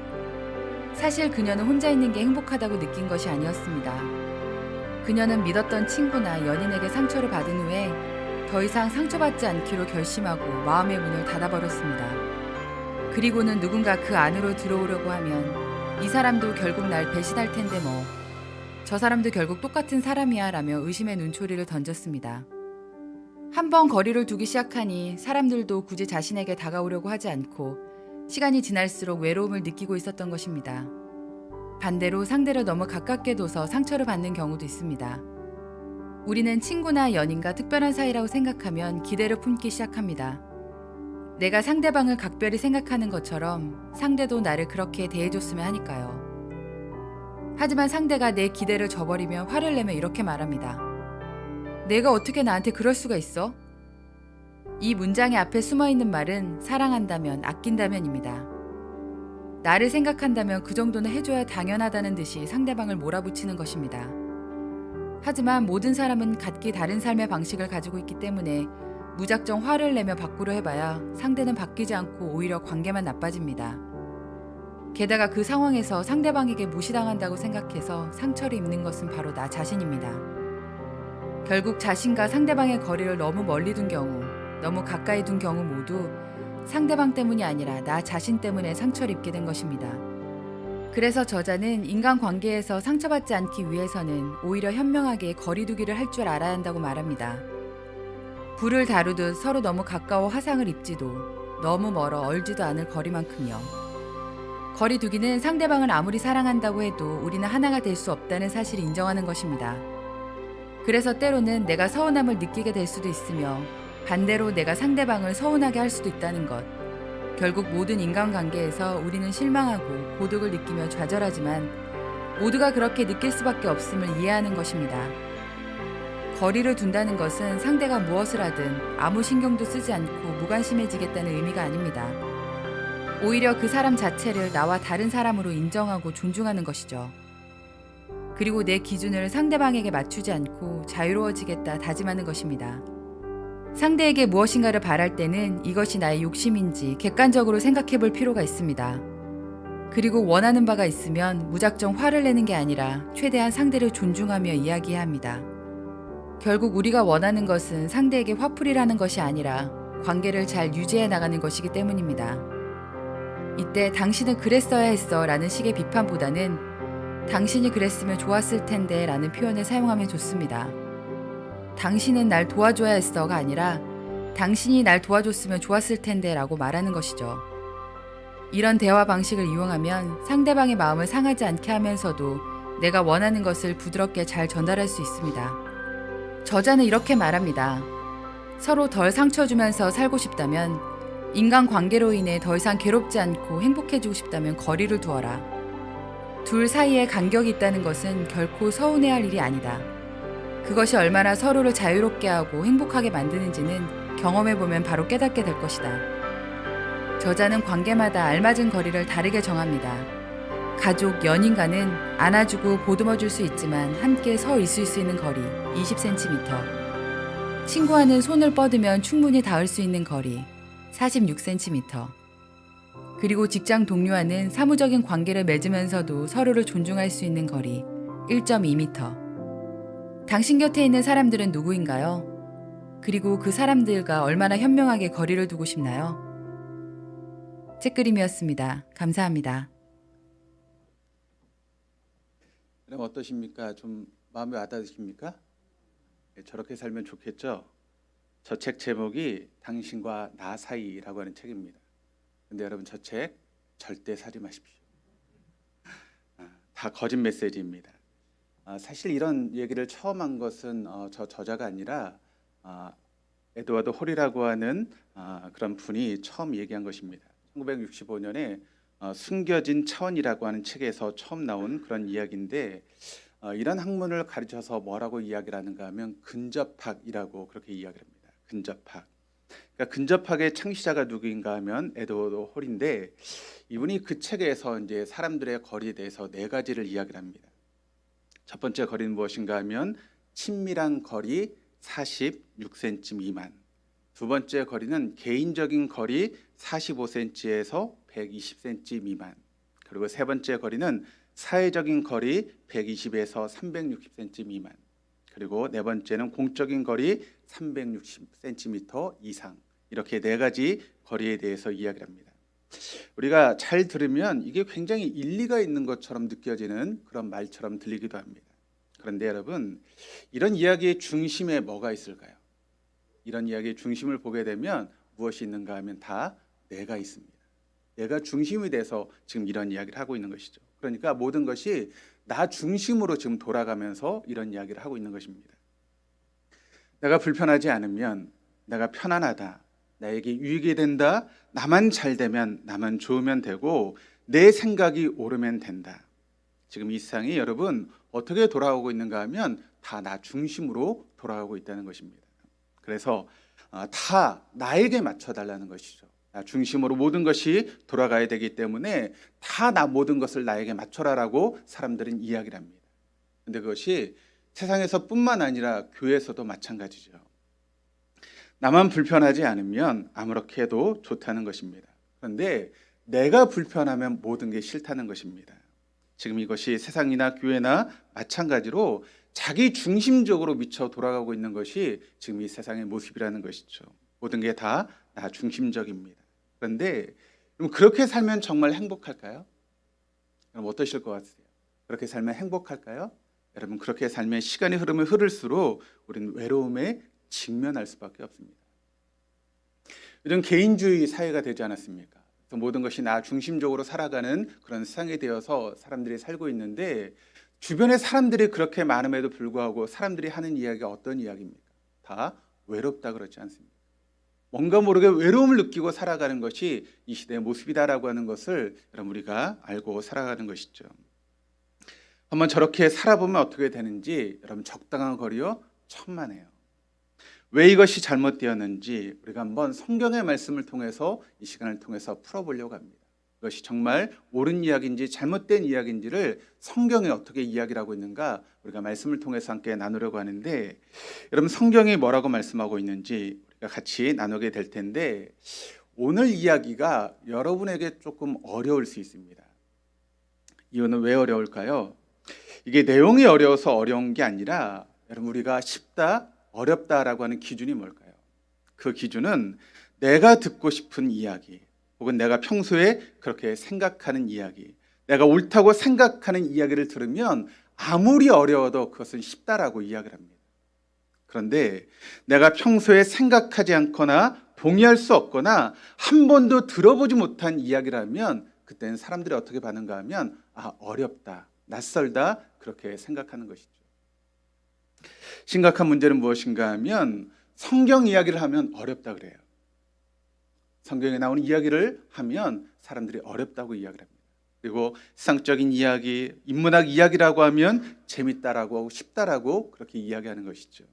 사실 그녀는 혼자 있는 게 행복하다고 느낀 것이 아니었습니다. 그녀는 믿었던 친구나 연인에게 상처를 받은 후에 더 이상 상처받지 않기로 결심하고 마음의 문을 닫아버렸습니다. 그리고는 누군가 그 안으로 들어오려고 하면 이 사람도 결국 날 배신할 텐데 뭐. 저 사람도 결국 똑같은 사람이야 라며 의심의 눈초리를 던졌습니다. 한번 거리를 두기 시작하니 사람들도 굳이 자신에게 다가오려고 하지 않고 시간이 지날수록 외로움을 느끼고 있었던 것입니다. 반대로 상대를 너무 가깝게 둬서 상처를 받는 경우도 있습니다. 우리는 친구나 연인과 특별한 사이라고 생각하면 기대를 품기 시작합니다. 내가 상대방을 각별히 생각하는 것처럼 상대도 나를 그렇게 대해줬으면 하니까요. 하지만 상대가 내 기대를 저버리며 화를 내며 이렇게 말합니다. 내가 어떻게 나한테 그럴 수가 있어? 이 문장의 앞에 숨어있는 말은 사랑한다면, 아낀다면입니다. 나를 생각한다면 그 정도는 해줘야 당연하다는 듯이 상대방을 몰아붙이는 것입니다. 하지만 모든 사람은 각기 다른 삶의 방식을 가지고 있기 때문에 무작정 화를 내며 바꾸려 해봐야 상대는 바뀌지 않고 오히려 관계만 나빠집니다. 게다가 그 상황에서 상대방에게 무시당한다고 생각해서 상처를 입는 것은 바로 나 자신입니다. 결국 자신과 상대방의 거리를 너무 멀리 둔 경우, 너무 가까이 둔 경우 모두 상대방 때문이 아니라 나 자신 때문에 상처를 입게 된 것입니다. 그래서 저자는 인간관계에서 상처받지 않기 위해서는 오히려 현명하게 거리두기를 할 줄 알아야 한다고 말합니다. 불을 다루듯 서로 너무 가까워 화상을 입지도 너무 멀어 얼지도 않을 거리만큼요. 거리두기는 상대방을 아무리 사랑한다고 해도 우리는 하나가 될 수 없다는 사실을 인정하는 것입니다. 그래서 때로는 내가 서운함을 느끼게 될 수도 있으며 반대로 내가 상대방을 서운하게 할 수도 있다는 것. 결국 모든 인간관계에서 우리는 실망하고 고독을 느끼며 좌절하지만 모두가 그렇게 느낄 수밖에 없음을 이해하는 것입니다. 거리를 둔다는 것은 상대가 무엇을 하든 아무 신경도 쓰지 않고 무관심해지겠다는 의미가 아닙니다. 오히려 그 사람 자체를 나와 다른 사람으로 인정하고 존중하는 것이죠. 그리고 내 기준을 상대방에게 맞추지 않고 자유로워지겠다 다짐하는 것입니다. 상대에게 무엇인가를 바랄 때는 이것이 나의 욕심인지 객관적으로 생각해 볼 필요가 있습니다. 그리고 원하는 바가 있으면 무작정 화를 내는 게 아니라 최대한 상대를 존중하며 이야기해야 합니다. 결국 우리가 원하는 것은 상대에게 화풀이를 하는 것이 아니라 관계를 잘 유지해 나가는 것이기 때문입니다. 이때 당신은 그랬어야 했어 라는 식의 비판보다는 당신이 그랬으면 좋았을 텐데 라는 표현을 사용하면 좋습니다. 당신은 날 도와줘야 했어가 아니라 당신이 날 도와줬으면 좋았을 텐데 라고 말하는 것이죠. 이런 대화 방식을 이용하면 상대방의 마음을 상하지 않게 하면서도 내가 원하는 것을 부드럽게 잘 전달할 수 있습니다. 저자는 이렇게 말합니다. 서로 덜 상처 주면서 살고 싶다면, 인간관계로 인해 더 이상 괴롭지 않고 행복해지고 싶다면 거리를 두어라. 둘 사이에 간격이 있다는 것은 결코 서운해할 일이 아니다. 그것이 얼마나 서로를 자유롭게 하고 행복하게 만드는지는 경험해보면 바로 깨닫게 될 것이다. 저자는 관계마다 알맞은 거리를 다르게 정합니다. 가족, 연인과는 안아주고 보듬어줄 수 있지만 함께 서 있을 수 있는 거리 20cm, 친구와는 손을 뻗으면 충분히 닿을 수 있는 거리 46cm, 그리고 직장 동료와는 사무적인 관계를 맺으면서도 서로를 존중할 수 있는 거리 1.2m. 당신 곁에 있는 사람들은 누구인가요? 그리고 그 사람들과 얼마나 현명하게 거리를 두고 싶나요? 책그림이었습니다. 감사합니다. 그럼 어떠십니까? 좀 마음에 와닿으십니까? 저렇게 살면 좋겠죠? 저 책 제목이 당신과 나 사이라고 하는 책입니다. 근데 여러분 저 책 절대 사지 마십시오. 다 거짓 메시지입니다. 사실 이런 얘기를 처음 한 것은 저 저자가 아니라 에드워드 홀이라고 하는 그런 분이 처음 얘기한 것입니다. 1965년에 숨겨진 차원이라고 하는 책에서 처음 나온 그런 이야기인데 이런 학문을 가르쳐서 뭐라고 이야기를 하는가 하면 근접학이라고 그렇게 이야기를 합니다. 근접학. 그러니까 근접학의 창시자가 누구인가 하면 에드워드 홀인데, 이분이 그 책에서 이제 사람들의 거리에 대해서 네 가지를 이야기를 합니다. 첫 번째 거리는 무엇인가 하면 친밀한 거리 46cm 미만. 두 번째 거리는 개인적인 거리 45cm에서 120cm 미만. 그리고 세 번째 거리는 사회적인 거리 120에서 360cm 미만. 그리고 네 번째는 공적인 거리 360cm 이상. 이렇게 네 가지 거리에 대해서 이야기를 합니다. 우리가 잘 들으면 이게 굉장히 일리가 있는 것처럼 느껴지는 그런 말처럼 들리기도 합니다. 그런데 여러분, 이런 이야기의 중심에 뭐가 있을까요? 이런 이야기의 중심을 보게 되면 무엇이 있는가 하면 다 내가 있습니다. 내가 중심이 돼서 지금 이런 이야기를 하고 있는 것이죠. 그러니까 모든 것이 나 중심으로 지금 돌아가면서 이런 이야기를 하고 있는 것입니다. 내가 불편하지 않으면, 내가 편안하다, 나에게 유익이 된다, 나만 잘 되면, 나만 좋으면 되고, 내 생각이 옳으면 된다. 지금 이 세상이 여러분 어떻게 돌아가고 있는가 하면 다 나 중심으로 돌아가고 있다는 것입니다. 그래서 다 나에게 맞춰달라는 것이죠. 나 중심으로 모든 것이 돌아가야 되기 때문에 다 모든 것을 나에게 맞춰라라고 사람들은 이야기를 합니다. 그런데 그것이 세상에서 뿐만 아니라 교회에서도 마찬가지죠. 나만 불편하지 않으면 아무렇게 해도 좋다는 것입니다. 그런데 내가 불편하면 모든 게 싫다는 것입니다. 지금 이것이 세상이나 교회나 마찬가지로 자기 중심적으로 미쳐 돌아가고 있는 것이 지금 이 세상의 모습이라는 것이죠. 모든 게 다 나 중심적입니다. 그런데 그럼 그렇게 살면 정말 행복할까요? 그럼 어떠실 것 같으세요? 그렇게 살면 행복할까요? 여러분, 그렇게 살면 시간이 흐르면 흐를수록 우리는 외로움에 직면할 수밖에 없습니다. 요즘 개인주의 사회가 되지 않았습니까? 그래서 모든 것이 나 중심적으로 살아가는 그런 세상이 되어서 사람들이 살고 있는데, 주변에 사람들이 그렇게 많음에도 불구하고 사람들이 하는 이야기가 어떤 이야기입니까? 다 외롭다 그렇지 않습니까? 뭔가 모르게 외로움을 느끼고 살아가는 것이 이 시대의 모습이다라고 하는 것을 여러분 우리가 알고 살아가는 것이죠. 한번 저렇게 살아보면 어떻게 되는지 여러분 적당한 거리요 천만에요. 왜 이것이 잘못되었는지 우리가 한번 성경의 말씀을 통해서 이 시간을 통해서 풀어보려고 합니다. 이것이 정말 옳은 이야기인지 잘못된 이야기인지를 성경에 어떻게 이야기를 하고 있는가 우리가 말씀을 통해서 함께 나누려고 하는데, 여러분 성경이 뭐라고 말씀하고 있는지 우리가 같이 나누게 될 텐데, 오늘 이야기가 여러분에게 조금 어려울 수 있습니다. 이유는 왜 어려울까요? 이게 내용이 어려워서 어려운 게 아니라 여러분 우리가 쉽다, 어렵다라고 하는 기준이 뭘까요? 그 기준은 내가 듣고 싶은 이야기, 혹은 내가 평소에 그렇게 생각하는 이야기, 내가 옳다고 생각하는 이야기를 들으면 아무리 어려워도 그것은 쉽다라고 이야기를 합니다. 그런데 내가 평소에 생각하지 않거나 동의할 수 없거나 한 번도 들어보지 못한 이야기라면 그때는 사람들이 어떻게 반응가 하면 어렵다, 낯설다 그렇게 생각하는 것이죠. 심각한 문제는 무엇인가 하면 성경 이야기를 하면 어렵다 그래요. 성경에 나오는 이야기를 하면 사람들이 어렵다고 이야기를 합니다. 그리고 세상적인 이야기, 인문학 이야기라고 하면 재밌다라고 하고 쉽다라고 그렇게 이야기하는 것이죠.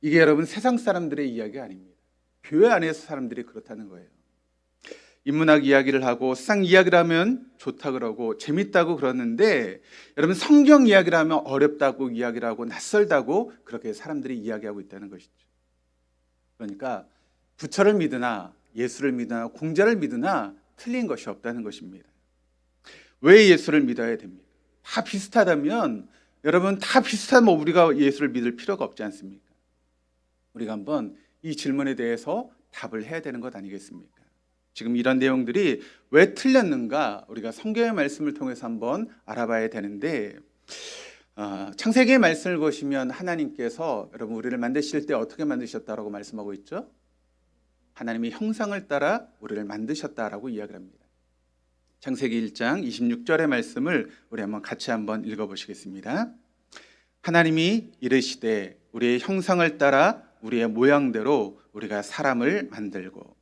이게 여러분 세상 사람들의 이야기가 아닙니다. 교회 안에서 사람들이 그렇다는 거예요. 인문학 이야기를 하고 세상 이야기를 하면 좋다 그러고 재밌다고 그러는데, 여러분 성경 이야기를 하면 어렵다고 이야기를 하고 낯설다고 그렇게 사람들이 이야기하고 있다는 것이죠. 그러니까 부처를 믿으나 예수를 믿으나 공자를 믿으나 틀린 것이 없다는 것입니다. 왜 예수를 믿어야 됩니까? 다 비슷하다면 여러분 다 비슷하면 우리가 예수를 믿을 필요가 없지 않습니까? 우리가 한번 이 질문에 대해서 답을 해야 되는 것 아니겠습니까? 지금 이런 내용들이 왜 틀렸는가 우리가 성경의 말씀을 통해서 한번 알아봐야 되는데, 창세기의 말씀을 보시면 하나님께서 여러분 우리를 만드실 때 어떻게 만드셨다라고 말씀하고 있죠? 하나님의 형상을 따라 우리를 만드셨다라고 이야기를 합니다. 창세기 1장 26절의 말씀을 우리 한번 같이 한번 읽어보시겠습니다. 하나님이 이르시되 우리의 형상을 따라 우리의 모양대로 우리가 사람을 만들고.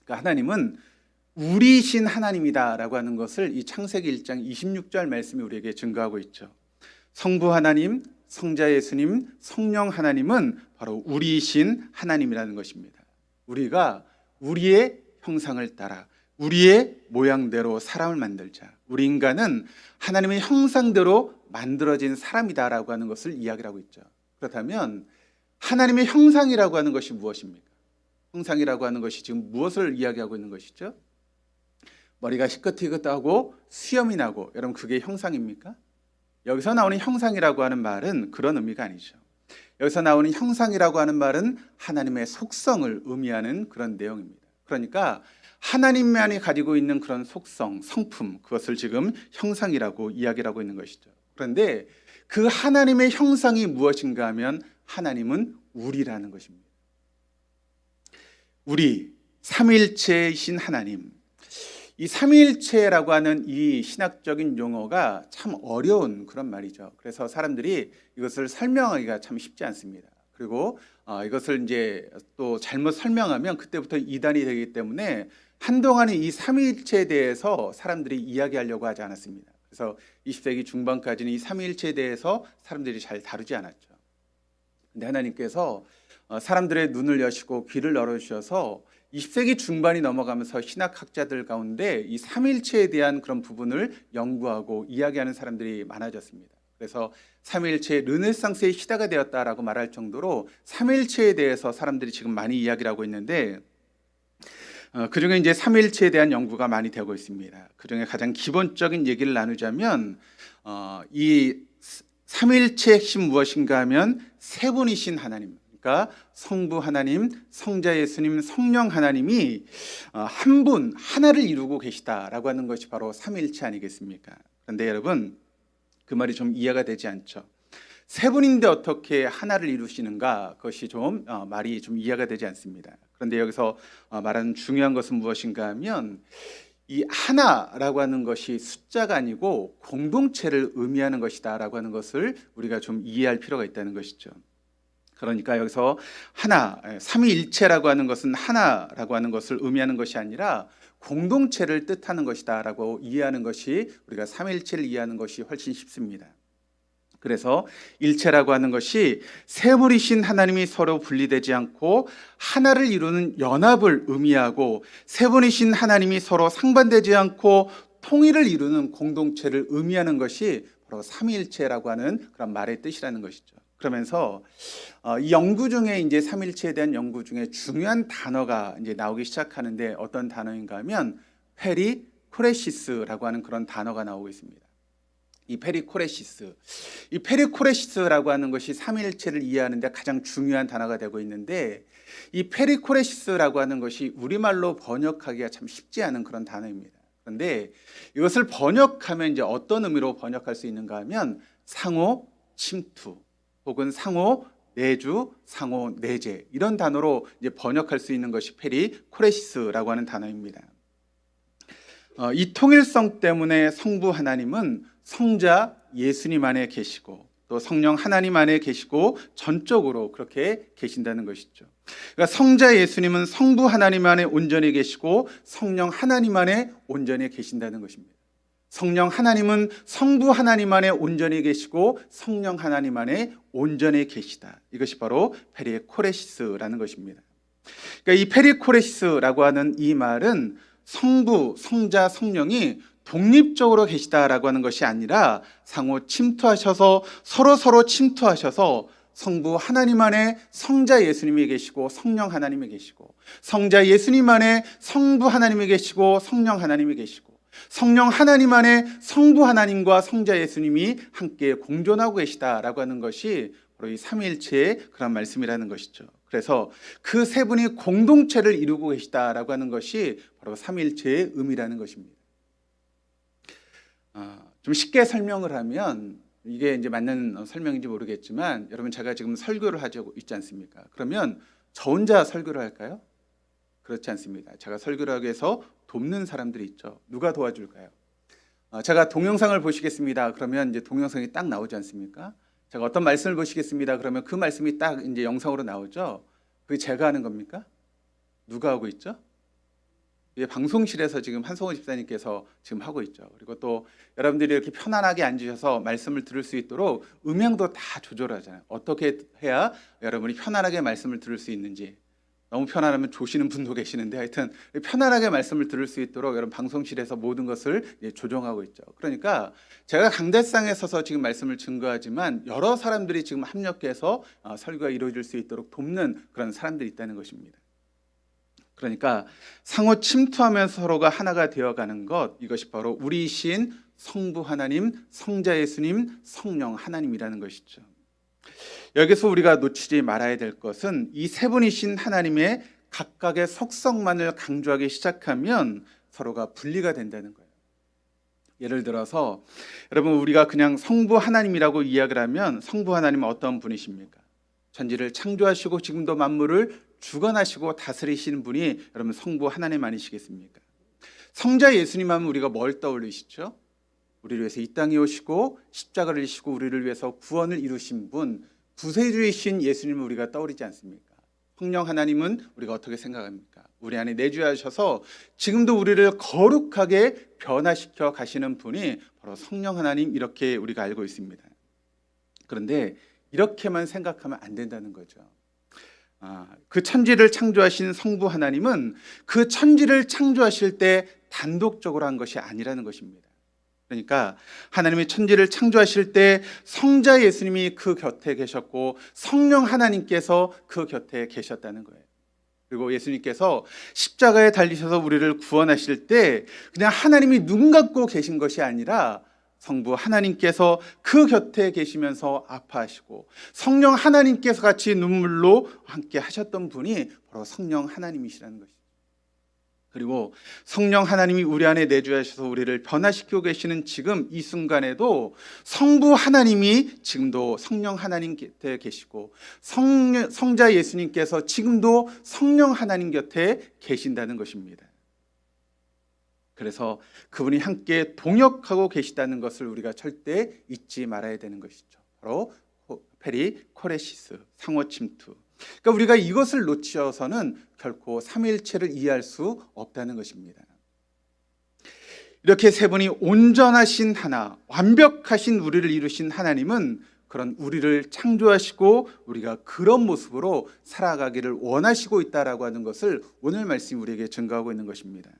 그러니까 하나님은 우리신 하나님이다라고 하는 것을 이 창세기 1장 26절 말씀이 우리에게 증거하고 있죠. 성부 하나님, 성자 예수님, 성령 하나님은 바로 우리이신 하나님이라는 것입니다. 우리가 우리의 형상을 따라 우리의 모양대로 사람을 만들자. 우리 인간은 하나님의 형상대로 만들어진 사람이다라고 하는 것을 이야기를 하고 있죠. 그렇다면 하나님의 형상이라고 하는 것이 무엇입니까? 형상이라고 하는 것이 지금 무엇을 이야기하고 있는 것이죠? 머리가 희끗희끗하고 수염이 나고, 여러분 그게 형상입니까? 여기서 나오는 형상이라고 하는 말은 그런 의미가 아니죠. 여기서 나오는 형상이라고 하는 말은 하나님의 속성을 의미하는 그런 내용입니다. 그러니까 하나님만이 가지고 있는 그런 속성, 성품, 그것을 지금 형상이라고 이야기를 하고 있는 것이죠. 그런데 그 하나님의 형상이 무엇인가 하면 하나님은 우리라는 것입니다. 우리, 삼위일체이신 하나님. 이 삼위일체라고 하는 이 신학적인 용어가 참 어려운 그런 말이죠. 그래서 사람들이 이것을 설명하기가 참 쉽지 않습니다. 그리고 이것을 이제 또 잘못 설명하면 그때부터 이단이 되기 때문에 한동안은 이 삼위일체에 대해서 사람들이 이야기하려고 하지 않았습니다. 그래서 20세기 중반까지는 이 삼위일체에 대해서 사람들이 잘 다루지 않았죠. 근데 하나님께서 사람들의 눈을 여시고 귀를 열어주셔서 20세기 중반이 넘어가면서 신학학자들 가운데 이 삼위일체에 대한 그런 부분을 연구하고 이야기하는 사람들이 많아졌습니다. 그래서 삼위일체의 르네상스의 시대가 되었다라고 말할 정도로 삼위일체에 대해서 사람들이 지금 많이 이야기를 하고 있는데, 그중에 이제 삼위일체에 대한 연구가 많이 되고 있습니다. 그중에 가장 기본적인 얘기를 나누자면 이 삼위일체의 핵심 무엇인가 하면 세 분이신 하나님, 그러니까 성부 하나님, 성자 예수님, 성령 하나님이 한 분, 하나를 이루고 계시다라고 하는 것이 바로 삼위일체 아니겠습니까? 그런데 여러분, 그 말이 좀 이해가 되지 않죠. 세 분인데 어떻게 하나를 이루시는가? 그것이 좀 말이 좀 이해가 되지 않습니다. 그런데 여기서 말하는 중요한 것은 무엇인가 하면 이 하나라고 하는 것이 숫자가 아니고 공동체를 의미하는 것이다라고 하는 것을 우리가 좀 이해할 필요가 있다는 것이죠. 그러니까 여기서 하나, 삼위일체라고 하는 것은 하나라고 하는 것을 의미하는 것이 아니라 공동체를 뜻하는 것이다라고 이해하는 것이, 우리가 삼위일체를 이해하는 것이 훨씬 쉽습니다. 그래서 일체라고 하는 것이 세 분이신 하나님이 서로 분리되지 않고 하나를 이루는 연합을 의미하고, 세 분이신 하나님이 서로 상반되지 않고 통일을 이루는 공동체를 의미하는 것이 바로 삼위일체라고 하는 그런 말의 뜻이라는 것이죠. 그러면서 이 연구 중에 이제 삼위일체에 대한 연구 중에 중요한 단어가 이제 나오기 시작하는데, 어떤 단어인가 하면 페리코레시스라고 하는 그런 단어가 나오고 있습니다. 이 페리코레시스라고 하는 것이 삼위일체를 이해하는데 가장 중요한 단어가 되고 있는데, 이 페리코레시스라고 하는 것이 우리말로 번역하기가 참 쉽지 않은 그런 단어입니다. 그런데 이것을 번역하면 이제 어떤 의미로 번역할 수 있는가 하면 상호 침투, 혹은 상호 내주, 상호 내재, 이런 단어로 이제 번역할 수 있는 것이 페리코레시스라고 하는 단어입니다. 이 통일성 때문에 성부 하나님은 성자 예수님 안에 계시고 또 성령 하나님 안에 계시고 전적으로 그렇게 계신다는 것이죠. 그러니까 성자 예수님은 성부 하나님 안에 온전히 계시고 성령 하나님 안에 온전히 계신다는 것입니다. 성령 하나님은 성부 하나님 안에 온전히 계시고 성령 하나님 안에 온전히 계시다. 이것이 바로 페리코레시스라는 것입니다. 그러니까 이 페리코레시스라고 하는 이 말은 성부, 성자, 성령이 독립적으로 계시다라고 하는 것이 아니라 상호 침투하셔서 서로 침투하셔서 성부 하나님 안에 성자 예수님이 계시고 성령 하나님이 계시고, 성자 예수님 안에 성부 하나님이 계시고 성령 하나님이 계시고, 성령 하나님 안에 성부 하나님과 성자 예수님이 함께 공존하고 계시다라고 하는 것이 바로 이 삼위일체의 그런 말씀이라는 것이죠. 그래서 그 세 분이 공동체를 이루고 계시다라고 하는 것이 바로 삼위일체의 의미라는 것입니다. 좀 쉽게 설명을 하면, 이게 이제 맞는 설명인지 모르겠지만, 여러분 제가 지금 설교를 하고 있지 않습니까? 그러면 저 혼자 설교를 할까요? 그렇지 않습니다. 제가 설교를 하기 위해서 돕는 사람들이 있죠. 누가 도와줄까요? 제가 동영상을 보시겠습니다. 그러면 이제 동영상이 딱 나오지 않습니까? 제가 어떤 말씀을 보시겠습니다. 그러면 그 말씀이 딱 이제 영상으로 나오죠. 그게 제가 하는 겁니까? 누가 하고 있죠? 방송실에서 지금 한성호 집사님께서 지금 하고 있죠. 그리고 또 여러분들이 이렇게 편안하게 앉으셔서 말씀을 들을 수 있도록 음향도 다 조절하잖아요. 어떻게 해야 여러분이 편안하게 말씀을 들을 수 있는지. 너무 편안하면 조시는 분도 계시는데 하여튼 편안하게 말씀을 들을 수 있도록 여러분 방송실에서 모든 것을 조정하고 있죠. 그러니까 제가 강대상에 서서 지금 말씀을 증거하지만 여러 사람들이 지금 합력해서 설교가 이루어질 수 있도록 돕는 그런 사람들이 있다는 것입니다. 그러니까 상호 침투하면서 서로가 하나가 되어가는 것, 이것이 바로 우리이신 성부 하나님, 성자 예수님, 성령 하나님이라는 것이죠. 여기서 우리가 놓치지 말아야 될 것은 이 세 분이신 하나님의 각각의 속성만을 강조하기 시작하면 서로가 분리가 된다는 거예요. 예를 들어서 여러분, 우리가 그냥 성부 하나님이라고 이야기를 하면 성부 하나님은 어떤 분이십니까? 천지를 창조하시고 지금도 만물을 주관하시고 다스리시는 분이 여러분 성부 하나님 아니시겠습니까? 성자 예수님 하면 우리가 뭘 떠올리시죠? 우리를 위해서 이 땅에 오시고 십자가를 지시고 우리를 위해서 구원을 이루신 분, 구세주이신 예수님을 우리가 떠올리지 않습니까? 성령 하나님은 우리가 어떻게 생각합니까? 우리 안에 내주하셔서 지금도 우리를 거룩하게 변화시켜 가시는 분이 바로 성령 하나님, 이렇게 우리가 알고 있습니다. 그런데 이렇게만 생각하면 안 된다는 거죠. 그 천지를 창조하신 성부 하나님은 그 천지를 창조하실 때 단독적으로 한 것이 아니라는 것입니다. 그러니까 하나님이 천지를 창조하실 때 성자 예수님이 그 곁에 계셨고 성령 하나님께서 그 곁에 계셨다는 거예요. 그리고 예수님께서 십자가에 달리셔서 우리를 구원하실 때 그냥 하나님이 눈 감고 계신 것이 아니라 성부 하나님께서 그 곁에 계시면서 아파하시고 성령 하나님께서 같이 눈물로 함께 하셨던 분이 바로 성령 하나님이시라는 것이죠. 그리고 성령 하나님이 우리 안에 내주하셔서 우리를 변화시키고 계시는 지금 이 순간에도 성부 하나님이 지금도 성령 하나님 곁에 계시고 성자 예수님께서 지금도 성령 하나님 곁에 계신다는 것입니다. 그래서 그분이 함께 동역하고 계시다는 것을 우리가 절대 잊지 말아야 되는 것이죠. 바로 페리코레시스, 상호 침투. 그러니까 우리가 이것을 놓치어서는 결코 삼위일체를 이해할 수 없다는 것입니다. 이렇게 세 분이 온전하신 하나, 완벽하신 우리를 이루신 하나님은 그런 우리를 창조하시고 우리가 그런 모습으로 살아가기를 원하시고 있다라고 하는 것을 오늘 말씀이 우리에게 증거하고 있는 것입니다.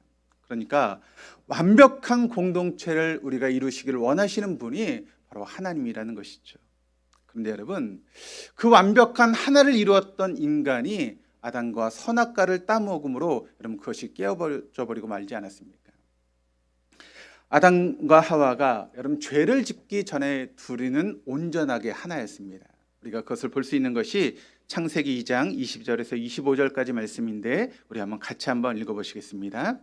그러니까 완벽한 공동체를 우리가 이루시기를 원하시는 분이 바로 하나님이라는 것이죠. 그런데 여러분, 그 완벽한 하나를 이루었던 인간이 아담과 선악과를 따먹음으로 여러분 그것이 깨어져 버리고 말지 않았습니까? 아담과 하와가 여러분 죄를 짓기 전에 둘이는 온전하게 하나였습니다. 우리가 그것을 볼 수 있는 것이 창세기 2장 20절에서 25절까지 말씀인데 우리 같이 한번 읽어보시겠습니다.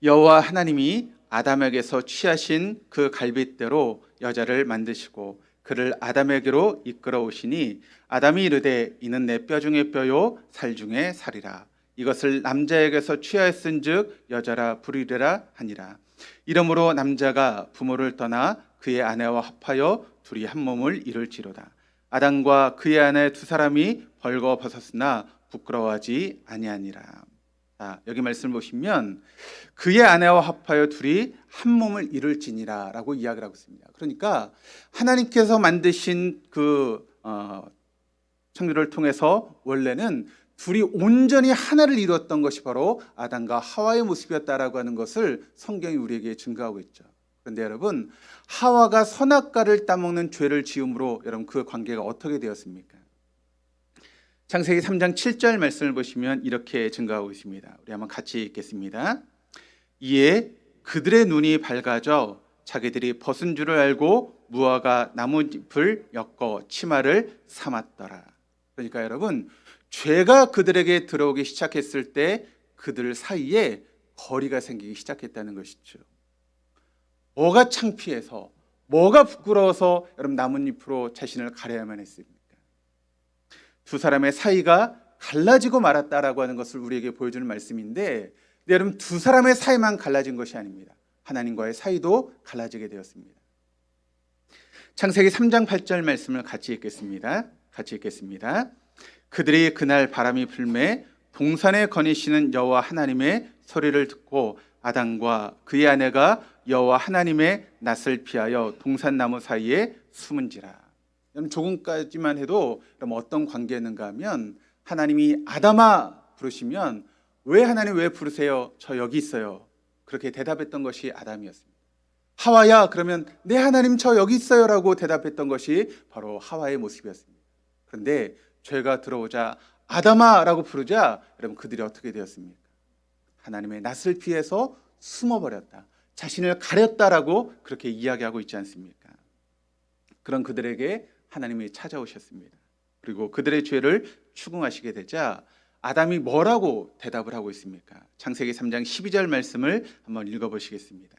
여호와 하나님이 아담에게서 취하신 그 갈빗대로 여자를 만드시고 그를 아담에게로 이끌어 오시니 아담이 이르되 이는 내 뼈 중에 뼈요 살 중에 살이라. 이것을 남자에게서 취하였은즉 여자라 부르리라 하니라. 이러므로 남자가 부모를 떠나 그의 아내와 합하여 둘이 한 몸을 이룰지로다. 아담과 그의 아내 두 사람이 벌거벗었으나 부끄러워하지 아니하니라. 여기 말씀을 보시면 그의 아내와 합하여 둘이 한 몸을 이룰지니라 라고 이야기를 하고 있습니다. 그러니까 하나님께서 만드신 그 창조를 통해서 원래는 둘이 온전히 하나를 이루었던 것이 바로 아담과 하와의 모습이었다라고 하는 것을 성경이 우리에게 증거하고 있죠. 그런데 여러분, 하와가 선악과를 따먹는 죄를 지음으로 여러분 그 관계가 어떻게 되었습니까? 창세기 3장 7절 말씀을 보시면 이렇게 증거하고 있습니다. 우리 한번 같이 읽겠습니다. 이에 그들의 눈이 밝아져 자기들이 벗은 줄을 알고 무화과 나뭇잎을 엮어 치마를 삼았더라. 그러니까 여러분, 죄가 그들에게 들어오기 시작했을 때 그들 사이에 거리가 생기기 시작했다는 것이죠. 뭐가 창피해서, 뭐가 부끄러워서 여러분 나뭇잎으로 자신을 가려야만 했습니까? 두 사람의 사이가 갈라지고 말았다라고 하는 것을 우리에게 보여주는 말씀인데, 여러분 두 사람의 사이만 갈라진 것이 아닙니다. 하나님과의 사이도 갈라지게 되었습니다. 창세기 3장 8절 말씀을 같이 읽겠습니다. 그들이 그날 바람이 불매 동산에 거니시는 여호와 하나님의 소리를 듣고 아담과 그의 아내가 여호와 하나님의 낯을 피하여 동산나무 사이에 숨은지라. 여러분 조금까지만 해도 그럼 어떤 관계였는가 하면 하나님이 아담아 부르시면 왜 하나님 왜 부르세요? 저 여기 있어요. 그렇게 대답했던 것이 아담이었습니다. 하와야 그러면 네 하나님 저 여기 있어요 라고 대답했던 것이 바로 하와의 모습이었습니다. 그런데 죄가 들어오자 아담아 라고 부르자 여러분 그들이 어떻게 되었습니까? 하나님의 낯을 피해서 숨어버렸다. 자신을 가렸다라고 그렇게 이야기하고 있지 않습니까? 그런 그들에게 하나님이 찾아오셨습니다. 그리고 그들의 죄를 추궁하시게 되자 아담이 뭐라고 대답을 하고 있습니까? 창세기 3장 12절 말씀을 한번 읽어보시겠습니다.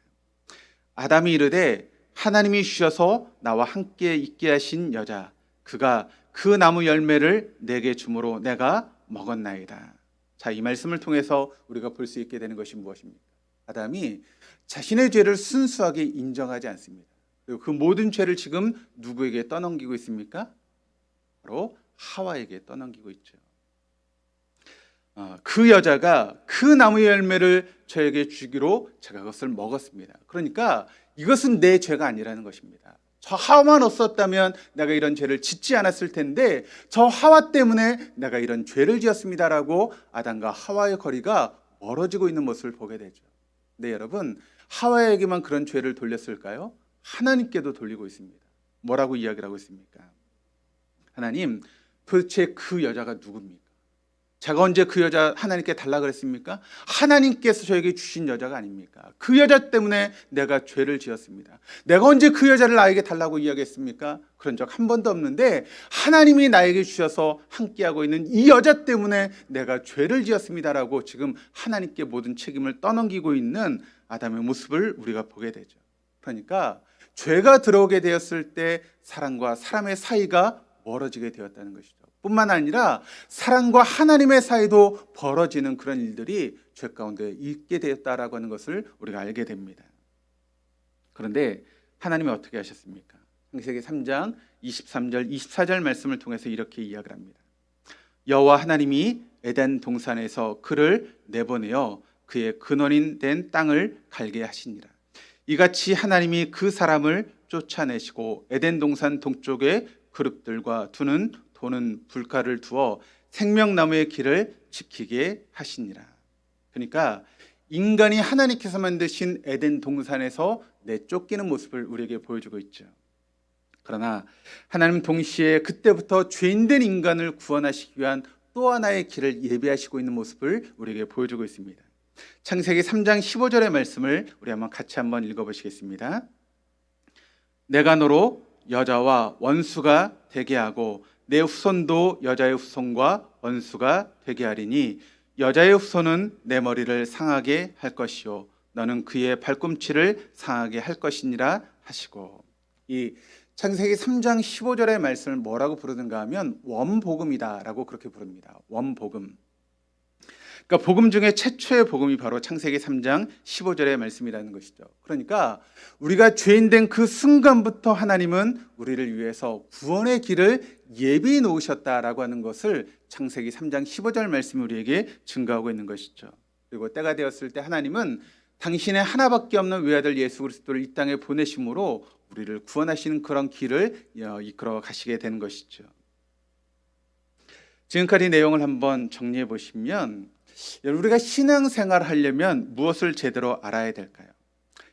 아담이 이르되 하나님이 주셔서 나와 함께 있게 하신 여자 그가 그 나무 열매를 내게 주므로 내가 먹었나이다. 자, 이 말씀을 통해서 우리가 볼 수 있게 되는 것이 무엇입니까? 아담이 자신의 죄를 순수하게 인정하지 않습니다. 그리고 그 모든 죄를 지금 누구에게 떠넘기고 있습니까? 바로 하와에게 떠넘기고 있죠. 그 여자가 그 나무 열매를 저에게 주기로 제가 그것을 먹었습니다. 그러니까 이것은 내 죄가 아니라는 것입니다. 저 하와만 없었다면 내가 이런 죄를 짓지 않았을 텐데 저 하와 때문에 내가 이런 죄를 지었습니다라고 아담과 하와의 거리가 멀어지고 있는 모습을 보게 되죠. 네, 여러분 하와에게만 그런 죄를 돌렸을까요? 하나님께도 돌리고 있습니다. 뭐라고 이야기를 하고 있습니까? 하나님 도대체 그 여자가 누굽니까? 제가 언제 그 여자 하나님께 달라 그랬습니까? 하나님께서 저에게 주신 여자가 아닙니까? 그 여자 때문에 내가 죄를 지었습니다. 내가 언제 그 여자를 나에게 달라고 이야기했습니까? 그런 적 한 번도 없는데 하나님이 나에게 주셔서 함께하고 있는 이 여자 때문에 내가 죄를 지었습니다라고 지금 하나님께 모든 책임을 떠넘기고 있는 아담의 모습을 우리가 보게 되죠. 그러니까 죄가 들어오게 되었을 때 사람과 사람의 사이가 멀어지게 되었다는 것이죠. 뿐만 아니라 사람과 하나님의 사이도 벌어지는 그런 일들이 죄 가운데 있게 되었다라고 하는 것을 우리가 알게 됩니다. 그런데 하나님이 어떻게 하셨습니까? 창세기 3장 23절 24절 말씀을 통해서 이렇게 이야기를 합니다. 여호와 하나님이 에덴 동산에서 그를 내보내어 그의 근원인 된 땅을 갈게 하시니라. 이같이 하나님이 그 사람을 쫓아내시고 에덴 동산 동쪽에 그룹들과 도는 불가를 두어 생명나무의 길을 지키게 하시니라. 그러니까 인간이 하나님께서 만드신 에덴 동산에서 내쫓기는 모습을 우리에게 보여주고 있죠. 그러나 하나님 동시에 그때부터 죄인된 인간을 구원하시기 위한 또 하나의 길을 예비하시고 있는 모습을 우리에게 보여주고 있습니다. 창세기 3장 15절의 말씀을 우리 같이 한번 읽어보시겠습니다. 내가 너로 여자와 원수가 되게 하고 내 후손도 여자의 후손과 원수가 되게 하리니 여자의 후손은 내 머리를 상하게 할 것이요 너는 그의 발꿈치를 상하게 할 것이니라 하시고, 이 창세기 3장 15절의 말씀을 뭐라고 부르는가 하면 원복음이다라고 그렇게 부릅니다. 원복음. 그러니까 복음 중에 최초의 복음이 바로 창세기 3장 15절의 말씀이라는 것이죠. 그러니까 우리가 죄인된 그 순간부터 하나님은 우리를 위해서 구원의 길을 예비해 놓으셨다라고 하는 것을 창세기 3장 15절 말씀이 우리에게 증거하고 있는 것이죠. 그리고 때가 되었을 때 하나님은 당신의 하나밖에 없는 외아들 예수 그리스도를 이 땅에 보내심으로 우리를 구원하시는 그런 길을 이끌어 가시게 되는 것이죠. 지금까지 내용을 한번 정리해 보시면 우리가 신앙생활을 하려면 무엇을 제대로 알아야 될까요?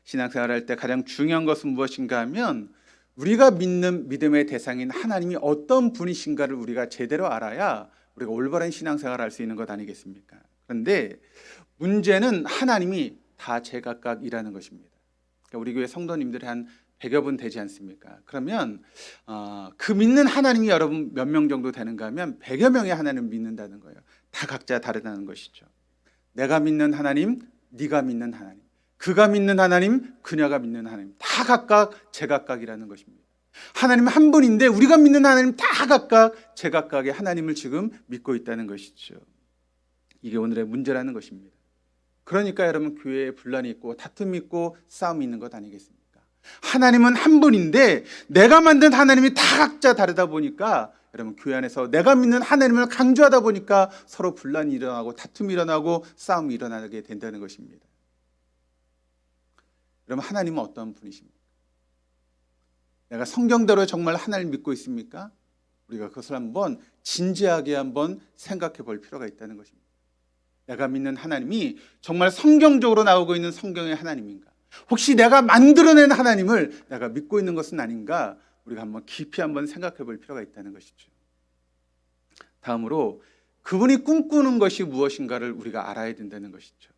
신앙생활을 할 때 가장 중요한 것은 무엇인가 하면 우리가 믿는 믿음의 대상인 하나님이 어떤 분이신가를 우리가 제대로 알아야 우리가 올바른 신앙생활을 할 수 있는 것 아니겠습니까? 그런데 문제는 하나님이 다 제각각이라는 것입니다. 그러니까 우리 교회 성도님들이 한 100여 분 되지 않습니까? 그러면 그 믿는 하나님이 여러분 몇 명 정도 되는가 하면 100여 명의 하나님을 믿는다는 거예요. 다 각자 다르다는 것이죠. 내가 믿는 하나님, 네가 믿는 하나님, 그가 믿는 하나님, 그녀가 믿는 하나님, 다 각각 제각각이라는 것입니다. 하나님 한 분인데 우리가 믿는 하나님 다 각각 제각각의 하나님을 지금 믿고 있다는 것이죠. 이게 오늘의 문제라는 것입니다. 그러니까 여러분 교회에 분란이 있고 다툼이 있고 싸움이 있는 것 아니겠습니까? 하나님은 한 분인데 내가 만든 하나님이 다 각자 다르다 보니까 여러분 교회 안에서 내가 믿는 하나님을 강조하다 보니까 서로 분란이 일어나고 다툼이 일어나고 싸움이 일어나게 된다는 것입니다. 여러분 하나님은 어떤 분이십니까? 내가 성경대로 정말 하나님을 믿고 있습니까? 우리가 그것을 한번 진지하게 한번 생각해 볼 필요가 있다는 것입니다. 내가 믿는 하나님이 정말 성경적으로 나오고 있는 성경의 하나님인가? 혹시 내가 만들어낸 하나님을 내가 믿고 있는 것은 아닌가? 우리가 한번 깊이 한번 생각해 볼 필요가 있다는 것이죠. 다음으로 그분이 꿈꾸는 것이 무엇인가를 우리가 알아야 된다는 것이죠.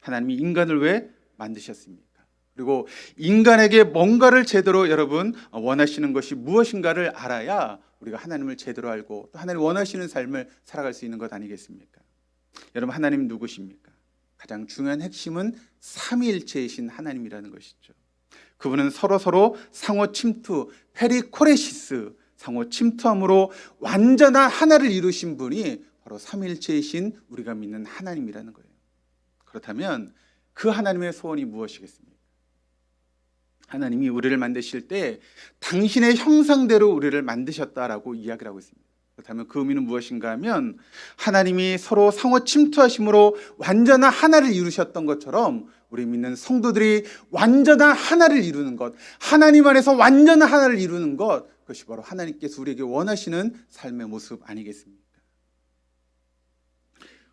하나님이 인간을 왜 만드셨습니까? 그리고 인간에게 뭔가를 제대로 여러분 원하시는 것이 무엇인가를 알아야 우리가 하나님을 제대로 알고 또 하나님 원하시는 삶을 살아갈 수 있는 것 아니겠습니까? 여러분 하나님 누구십니까? 가장 중요한 핵심은 삼위일체이신 하나님이라는 것이죠. 그분은 서로 상호 침투, 페리코레시스, 상호 침투함으로 완전한 하나를 이루신 분이 바로 삼위일체이신 우리가 믿는 하나님이라는 거예요. 그렇다면 그 하나님의 소원이 무엇이겠습니까? 하나님이 우리를 만드실 때 당신의 형상대로 우리를 만드셨다라고 이야기를 하고 있습니다. 그렇다면 그 의미는 무엇인가 하면 하나님이 서로 상호 침투하심으로 완전한 하나를 이루셨던 것처럼 우리 믿는 성도들이 완전한 하나를 이루는 것, 하나님 안에서 완전한 하나를 이루는 것, 그것이 바로 하나님께서 우리에게 원하시는 삶의 모습 아니겠습니까?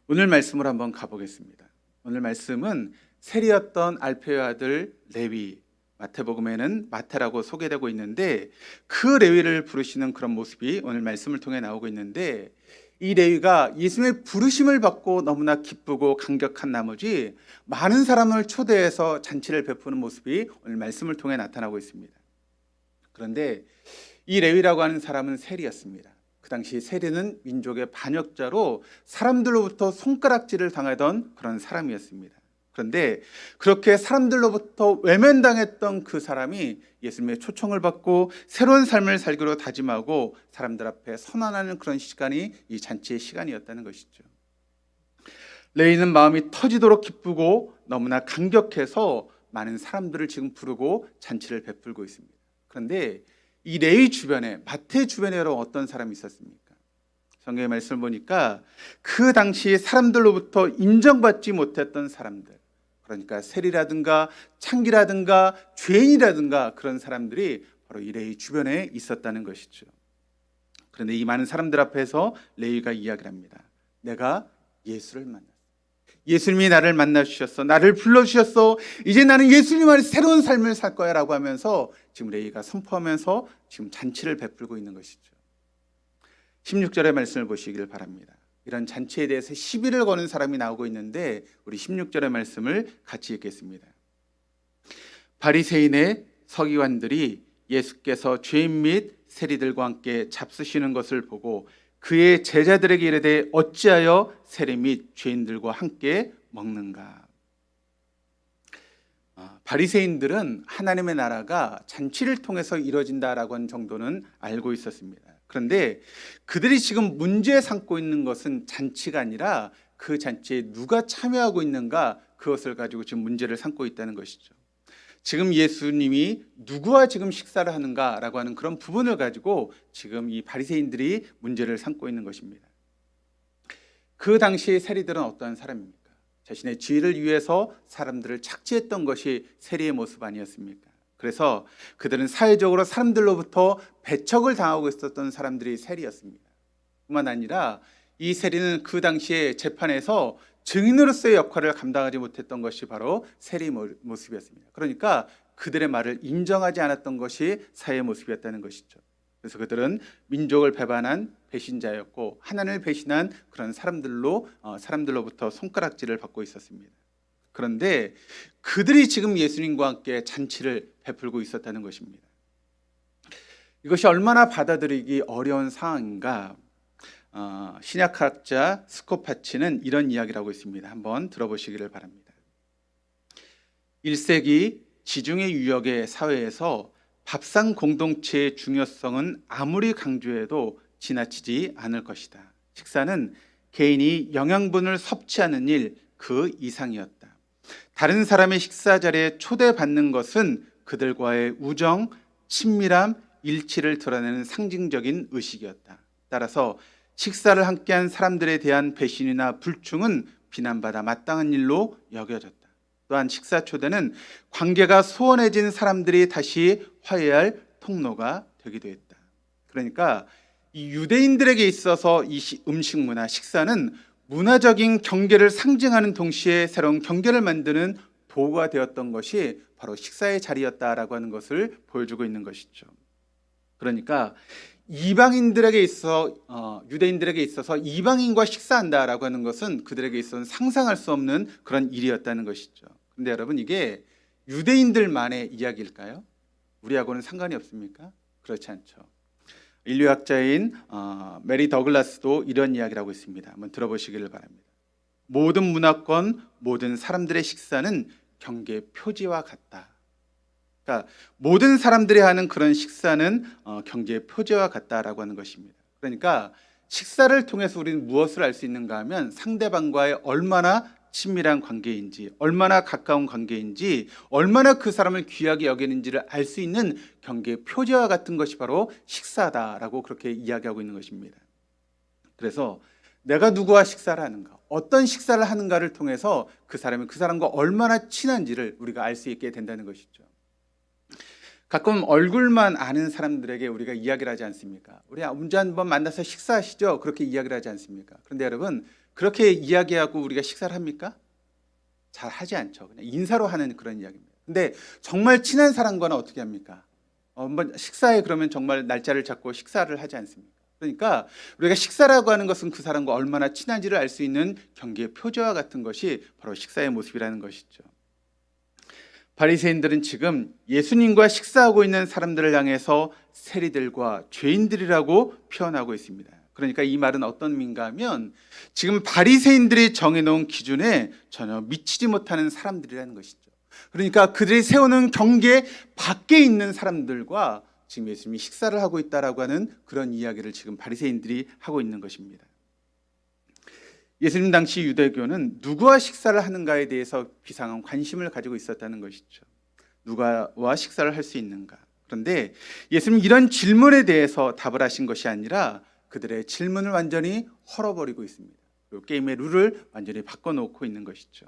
오늘 말씀을 한번 가보겠습니다. 오늘 말씀은 세리였던 알페의 아들 레위, 마태복음에는 마태라고 소개되고 있는데 그 레위를 부르시는 그런 모습이 오늘 말씀을 통해 나오고 있는데 이 레위가 예수님의 부르심을 받고 너무나 기쁘고 감격한 나머지 많은 사람을 초대해서 잔치를 베푸는 모습이 오늘 말씀을 통해 나타나고 있습니다. 그런데 이 레위라고 하는 사람은 세리였습니다. 그 당시 세리는 민족의 반역자로 사람들로부터 손가락질을 당하던 그런 사람이었습니다. 그런데 그렇게 사람들로부터 외면당했던 그 사람이 예수님의 초청을 받고 새로운 삶을 살기로 다짐하고 사람들 앞에 선언하는 그런 시간이 이 잔치의 시간이었다는 것이죠. 레위는 마음이 터지도록 기쁘고 너무나 감격해서 많은 사람들을 지금 부르고 잔치를 베풀고 있습니다. 그런데 이 레위 주변에, 마태 주변에 여러분 어떤 사람이 있었습니까? 성경의 말씀을 보니까 그 당시 사람들로부터 인정받지 못했던 사람들, 그러니까 세리라든가 창기라든가 죄인이라든가 그런 사람들이 바로 이 레위 주변에 있었다는 것이죠. 그런데 이 많은 사람들 앞에서 레위가 이야기를 합니다. 내가 예수를 만났어. 예수님이 나를 만나주셨어. 나를 불러주셨어. 이제 나는 예수님 안에서 새로운 삶을 살 거야 라고 하면서 지금 레위가 선포하면서 지금 잔치를 베풀고 있는 것이죠. 16절의 말씀을 보시길 바랍니다. 이런 잔치에 대해서 시비를 거는 사람이 나오고 있는데 우리 16절의 말씀을 같이 읽겠습니다. 바리새인의 서기관들이 예수께서 죄인 및 세리들과 함께 잡수시는 것을 보고 그의 제자들에게 이르되 어찌하여 세리 및 죄인들과 함께 먹는가? 바리새인들은 하나님의 나라가 잔치를 통해서 이루어진다라고 하는 정도는 알고 있었습니다. 그런데 그들이 지금 문제 삼고 있는 것은 잔치가 아니라 그 잔치에 누가 참여하고 있는가, 그것을 가지고 지금 문제를 삼고 있다는 것이죠. 지금 예수님이 누구와 지금 식사를 하는가라고 하는 그런 부분을 가지고 지금 이 바리새인들이 문제를 삼고 있는 것입니다. 그 당시의 세리들은 어떠한 사람입니까? 자신의 지위를 위해서 사람들을 착취했던 것이 세리의 모습 아니었습니까? 그래서 그들은 사회적으로 사람들로부터 배척을 당하고 있었던 사람들이 세리였습니다. 뿐만 아니라 이 세리는 그 당시에 재판에서 증인으로서의 역할을 감당하지 못했던 것이 바로 세리의 모습이었습니다. 그러니까 그들의 말을 인정하지 않았던 것이 사회의 모습이었다는 것이죠. 그래서 그들은 민족을 배반한 배신자였고 하나님을 배신한 그런 사람들로부터 손가락질을 받고 있었습니다. 그런데 그들이 지금 예수님과 함께 잔치를 베풀고 있었다는 것입니다. 이것이 얼마나 받아들이기 어려운 상황인가? 신약학자 스코파치는 이런 이야기를 하고 있습니다. 한번 들어보시기를 바랍니다. 1세기 지중해 유역의 사회에서 밥상 공동체의 중요성은 아무리 강조해도 지나치지 않을 것이다. 식사는 개인이 영양분을 섭취하는 일 그 이상이었다. 다른 사람의 식사 자리에 초대받는 것은 그들과의 우정, 친밀함, 일치를 드러내는 상징적인 의식이었다. 따라서 식사를 함께한 사람들에 대한 배신이나 불충은 비난받아 마땅한 일로 여겨졌다. 또한 식사 초대는 관계가 소원해진 사람들이 다시 화해할 통로가 되기도 했다. 그러니까 이 유대인들에게 있어서 이 음식 문화, 식사는 문화적인 경계를 상징하는 동시에 새로운 경계를 만드는 도구가 되었던 것이 바로 식사의 자리였다라고 하는 것을 보여주고 있는 것이죠. 그러니까 이방인들에게 있어 유대인들에게 있어서 이방인과 식사한다라고 하는 것은 그들에게 있어서는 상상할 수 없는 그런 일이었다는 것이죠. 그런데 여러분, 이게 유대인들만의 이야기일까요? 우리하고는 상관이 없습니까? 그렇지 않죠. 인류학자인 메리 더글라스도 이런 이야기를 하고 있습니다. 한번 들어보시기를 바랍니다. 모든 문화권, 모든 사람들의 식사는 경계 표지와 같다. 그러니까 모든 사람들이 하는 그런 식사는 경계의 표지와 같다라고 하는 것입니다. 그러니까 식사를 통해서 우리는 무엇을 알 수 있는가 하면 상대방과의 얼마나 친밀한 관계인지, 얼마나 가까운 관계인지, 얼마나 그 사람을 귀하게 여기는지를 알 수 있는 경계의 표지와 같은 것이 바로 식사다라고 그렇게 이야기하고 있는 것입니다. 그래서 내가 누구와 식사를 하는가, 어떤 식사를 하는가를 통해서 그 사람이 그 사람과 얼마나 친한지를 우리가 알 수 있게 된다는 것이죠. 가끔 얼굴만 아는 사람들에게 우리가 이야기를 하지 않습니까? 우리 언제 한번 만나서 식사하시죠? 그렇게 이야기를 하지 않습니까? 그런데 여러분, 그렇게 이야기하고 우리가 식사를 합니까? 잘 하지 않죠. 그냥 인사로 하는 그런 이야기입니다. 근데 정말 친한 사람과는 어떻게 합니까? 한번 식사에 그러면 정말 날짜를 잡고 식사를 하지 않습니까? 그러니까 우리가 식사라고 하는 것은 그 사람과 얼마나 친한지를 알 수 있는 경계의 표지와 같은 것이 바로 식사의 모습이라는 것이죠. 바리새인들은 지금 예수님과 식사하고 있는 사람들을 향해서 세리들과 죄인들이라고 표현하고 있습니다. 그러니까 이 말은 어떤 의미인가 하면 지금 바리새인들이 정해놓은 기준에 전혀 미치지 못하는 사람들이라는 것이죠. 그러니까 그들이 세우는 경계 밖에 있는 사람들과 지금 예수님이 식사를 하고 있다라고 하는 그런 이야기를 지금 바리새인들이 하고 있는 것입니다. 예수님 당시 유대교는 누구와 식사를 하는가에 대해서 비상한 관심을 가지고 있었다는 것이죠. 누가와 식사를 할 수 있는가. 그런데 예수님 이런 질문에 대해서 답을 하신 것이 아니라 그들의 질문을 완전히 헐어버리고 있습니다. 그리고 게임의 룰을 완전히 바꿔놓고 있는 것이죠.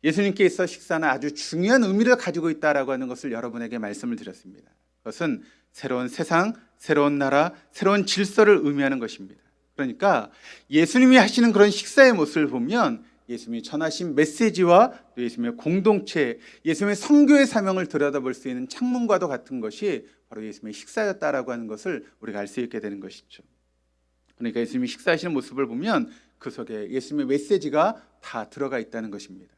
예수님께 있어 식사는 아주 중요한 의미를 가지고 있다라고 하는 것을 여러분에게 말씀을 드렸습니다. 그것은 새로운 세상, 새로운 나라, 새로운 질서를 의미하는 것입니다. 그러니까 예수님이 하시는 그런 식사의 모습을 보면 예수님이 전하신 메시지와 또 예수님의 공동체, 예수님의 선교의 사명을 들여다볼 수 있는 창문과도 같은 것이 바로 예수님의 식사였다라고 하는 것을 우리가 알 수 있게 되는 것이죠. 그러니까 예수님이 식사하시는 모습을 보면 그 속에 예수님의 메시지가 다 들어가 있다는 것입니다.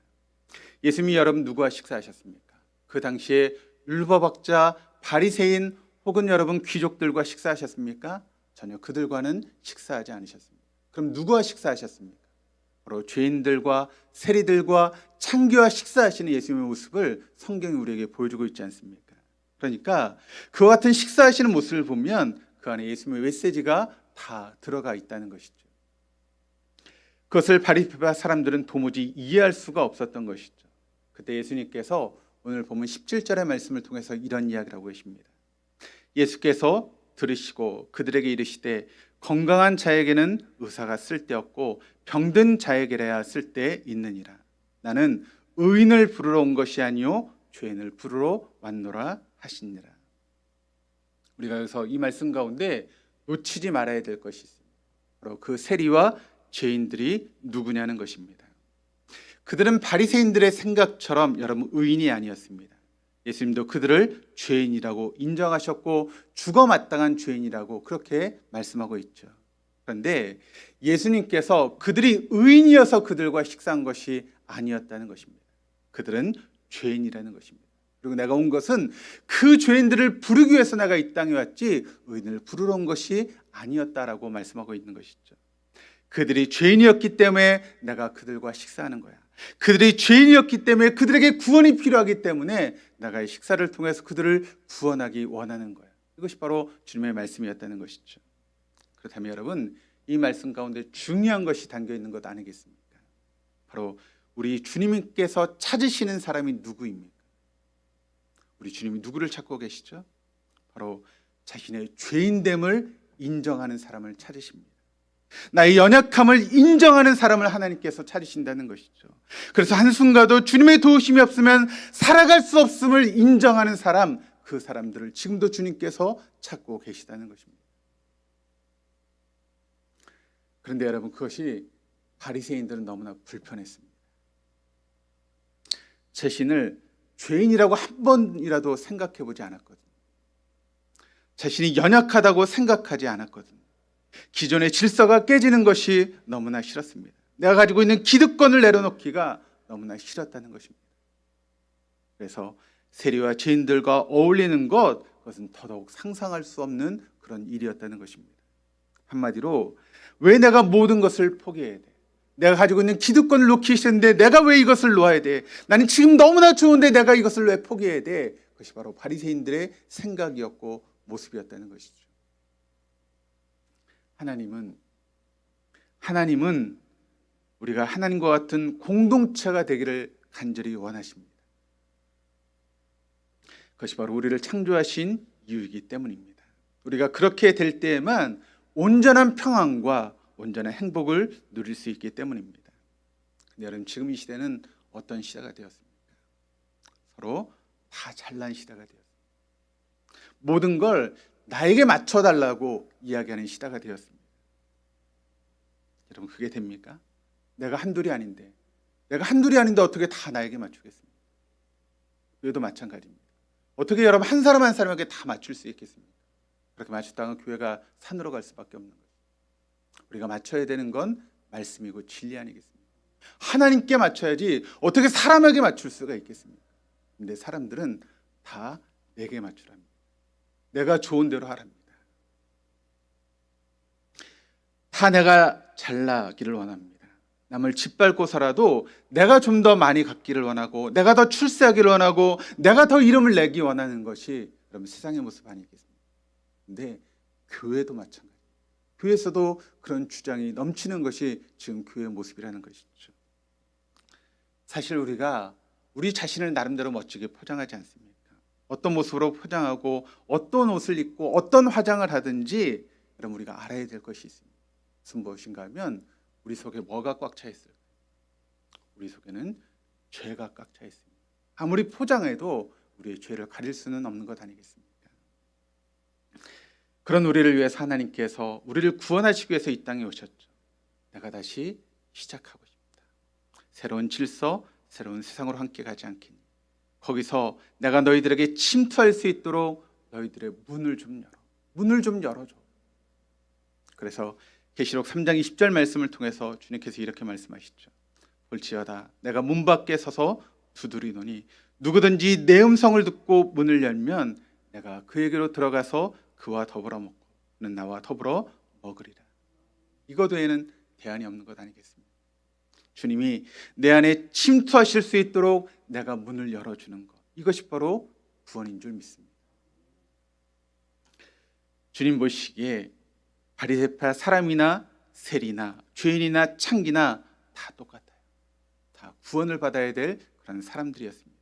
예수님이 여러분 누구와 식사하셨습니까? 그 당시에 율법학자, 바리새인 혹은 여러분 귀족들과 식사하셨습니까? 전혀 그들과는 식사하지 않으셨습니다. 그럼 누구와 식사하셨습니까? 바로 죄인들과 세리들과 창기와 식사하시는 예수님의 모습을 성경이 우리에게 보여주고 있지 않습니까? 그러니까 그와 같은 식사하시는 모습을 보면 그 안에 예수님의 메시지가 다 들어가 있다는 것이죠. 그것을 바리새파 사람들은 도무지 이해할 수가 없었던 것이죠. 그때 예수님께서 오늘 보면 17절의 말씀을 통해서 이런 이야기를 하고 계십니다. 예수께서 들으시고 그들에게 이르시되 건강한 자에게는 의사가 쓸데없고 병든 자에게라야 쓸데 있느니라. 나는 의인을 부르러 온 것이 아니요 죄인을 부르러 왔노라 하시니라. 우리가 여기서 이 말씀 가운데 놓치지 말아야 될 것이 있습니다. 바로 그 세리와 죄인들이 누구냐는 것입니다. 그들은 바리새인들의 생각처럼 여러분 의인이 아니었습니다. 예수님도 그들을 죄인이라고 인정하셨고 죽어 마땅한 죄인이라고 그렇게 말씀하고 있죠. 그런데 예수님께서 그들이 의인이어서 그들과 식사한 것이 아니었다는 것입니다. 그들은 죄인이라는 것입니다. 그리고 내가 온 것은 그 죄인들을 부르기 위해서 내가 이 땅에 왔지 의인을 부르러 온 것이 아니었다라고 말씀하고 있는 것이죠. 그들이 죄인이었기 때문에 내가 그들과 식사하는 거야. 그들이 죄인이었기 때문에 그들에게 구원이 필요하기 때문에 내가 이 식사를 통해서 그들을 구원하기 원하는 거야. 이것이 바로 주님의 말씀이었다는 것이죠. 그렇다면 여러분, 이 말씀 가운데 중요한 것이 담겨 있는 것 아니겠습니까? 바로 우리 주님께서 찾으시는 사람이 누구입니까? 우리 주님이 누구를 찾고 계시죠? 바로 자신의 죄인됨을 인정하는 사람을 찾으십니다. 나의 연약함을 인정하는 사람을 하나님께서 찾으신다는 것이죠. 그래서 한순간도 주님의 도우심이 없으면 살아갈 수 없음을 인정하는 사람, 그 사람들을 지금도 주님께서 찾고 계시다는 것입니다. 그런데 여러분, 그것이 바리새인들은 너무나 불편했습니다. 자신을 죄인이라고 한 번이라도 생각해 보지 않았거든요. 자신이 연약하다고 생각하지 않았거든요. 기존의 질서가 깨지는 것이 너무나 싫었습니다. 내가 가지고 있는 기득권을 내려놓기가 너무나 싫었다는 것입니다. 그래서 세리와 죄인들과 어울리는 것, 그것은 더더욱 상상할 수 없는 그런 일이었다는 것입니다. 한마디로, 왜 내가 모든 것을 포기해야 돼? 내가 가지고 있는 기득권을 놓기 싫은데 내가 왜 이것을 놓아야 돼? 나는 지금 너무나 좋은데 내가 이것을 왜 포기해야 돼? 그것이 바로 바리새인들의 생각이었고 모습이었다는 것이죠. 하나님은 우리가 하나님과 같은 공동체가 되기를 간절히 원하십니다. 그것이 바로 우리를 창조하신 이유이기 때문입니다. 우리가 그렇게 될 때에만 온전한 평안과 온전한 행복을 누릴 수 있기 때문입니다. 근데 여러분, 지금 이 시대는 어떤 시대가 되었습니까? 서로 다 잘난 시대가 되었습니다. 모든 걸 나에게 맞춰달라고 이야기하는 시대가 되었습니다. 여러분, 그게 됩니까? 내가 한둘이 아닌데 어떻게 다 나에게 맞추겠습니까? 교회도 마찬가지입니다. 어떻게 여러분 한 사람 한 사람에게 다 맞출 수 있겠습니까? 그렇게 맞췄다가 교회가 산으로 갈 수밖에 없는 거죠. 우리가 맞춰야 되는 건 말씀이고 진리 아니겠습니까? 하나님께 맞춰야지 어떻게 사람에게 맞출 수가 있겠습니까? 근데 사람들은 다 내게 맞추랍니다. 내가 좋은 대로 하랍니다. 다 내가 잘나기를 원합니다. 남을 짓밟고 살아도 내가 좀 더 많이 갖기를 원하고, 내가 더 출세하기를 원하고, 내가 더 이름을 내기 원하는 것이 여러분 세상의 모습 아니겠습니까? 근데 교회도 마찬가지. 교회에서도 그런 주장이 넘치는 것이 지금 교회의 모습이라는 것이죠. 사실 우리가 우리 자신을 나름대로 멋지게 포장하지 않습니까? 어떤 모습으로 포장하고 어떤 옷을 입고 어떤 화장을 하든지 여러분 우리가 알아야 될 것이 있습니다. 무슨 무엇인가 하면 우리 속에 뭐가 꽉 차 있어요? 우리 속에는 죄가 꽉 차 있습니다. 아무리 포장해도 우리의 죄를 가릴 수는 없는 것 아니겠습니까? 그런 우리를 위해서 하나님께서 우리를 구원하시기 위해서 이 땅에 오셨죠. 내가 다시 시작하고 싶다. 새로운 질서, 새로운 세상으로 함께 가지 않겠니? 거기서 내가 너희들에게 침투할 수 있도록 너희들의 문을 좀 열어. 문을 좀 열어줘. 그래서 계시록 3장 20절 말씀을 통해서 주님께서 이렇게 말씀하시죠. 볼지어다 내가 문 밖에 서서 두드리노니 누구든지 내 음성을 듣고 문을 열면 내가 그에게로 들어가서 그와 더불어 먹고 그는 나와 더불어 먹으리라. 이것 외에는 대안이 없는 것 아니겠습니까? 주님이 내 안에 침투하실 수 있도록 내가 문을 열어주는 것, 이것이 바로 구원인 줄 믿습니다. 주님 보시기에 바리새파 사람이나 세리나 죄인이나 창기나 다 똑같아요. 다 구원을 받아야 될 그런 사람들이었습니다.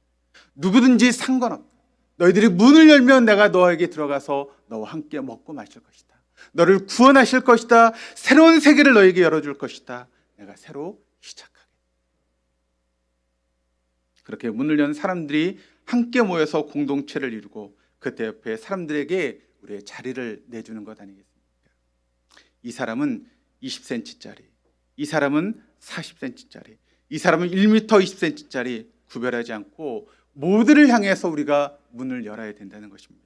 누구든지 상관없다. 너희들이 문을 열면 내가 너에게 들어가서 너와 함께 먹고 마실 것이다. 너를 구원하실 것이다. 새로운 세계를 너에게 열어줄 것이다. 내가 새로 시작하겠다. 그렇게 문을 연 사람들이 함께 모여서 공동체를 이루고 그때 옆에 사람들에게 우리의 자리를 내주는 것 아니겠습니까? 이 사람은 20cm짜리, 이 사람은 40cm짜리, 이 사람은 1m 20cm짜리 구별하지 않고 모두를 향해서 우리가 문을 열어야 된다는 것입니다.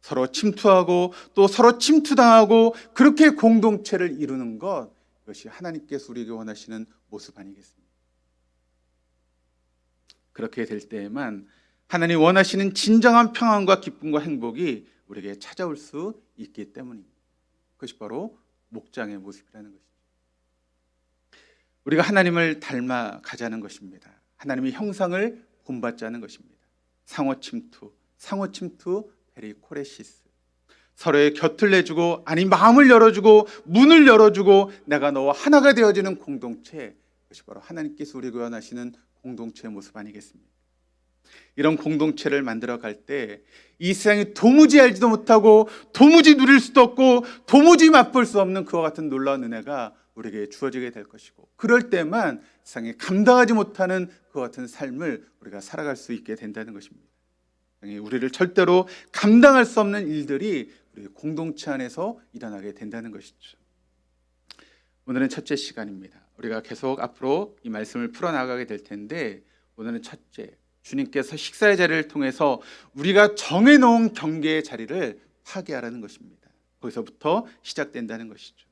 서로 침투하고 또 서로 침투당하고 그렇게 공동체를 이루는 것, 이것이 하나님께서 우리에게 원하시는 모습 아니겠습니까? 그렇게 될 때에만 하나님 원하시는 진정한 평안과 기쁨과 행복이 우리에게 찾아올 수 있기 때문입니다. 그것이 바로 목장의 모습이라는 것이죠. 우리가 하나님을 닮아가자는 것입니다. 하나님의 형상을 본받자는 것입니다. 상호 침투, 페리코레시스. 서로의 곁을 내주고, 아니 마음을 열어주고, 문을 열어주고, 내가 너와 하나가 되어지는 공동체, 그것이 바로 하나님께서 우리에게 원하시는 공동체의 모습 아니겠습니까? 이런 공동체를 만들어 갈 때 이 세상에 도무지 알지도 못하고 도무지 누릴 수도 없고 도무지 맛볼 수 없는 그와 같은 놀라운 은혜가 우리에게 주어지게 될 것이고, 그럴 때만 세상에 감당하지 못하는 그와 같은 삶을 우리가 살아갈 수 있게 된다는 것입니다. 우리를 절대로 감당할 수 없는 일들이 우리 공동체 안에서 일어나게 된다는 것이죠. 오늘은 첫째 시간입니다. 우리가 계속 앞으로 이 말씀을 풀어나가게 될 텐데, 오늘은 첫째, 주님께서 식사의 자리를 통해서 우리가 정해놓은 경계의 자리를 파괴하라는 것입니다. 거기서부터 시작된다는 것이죠.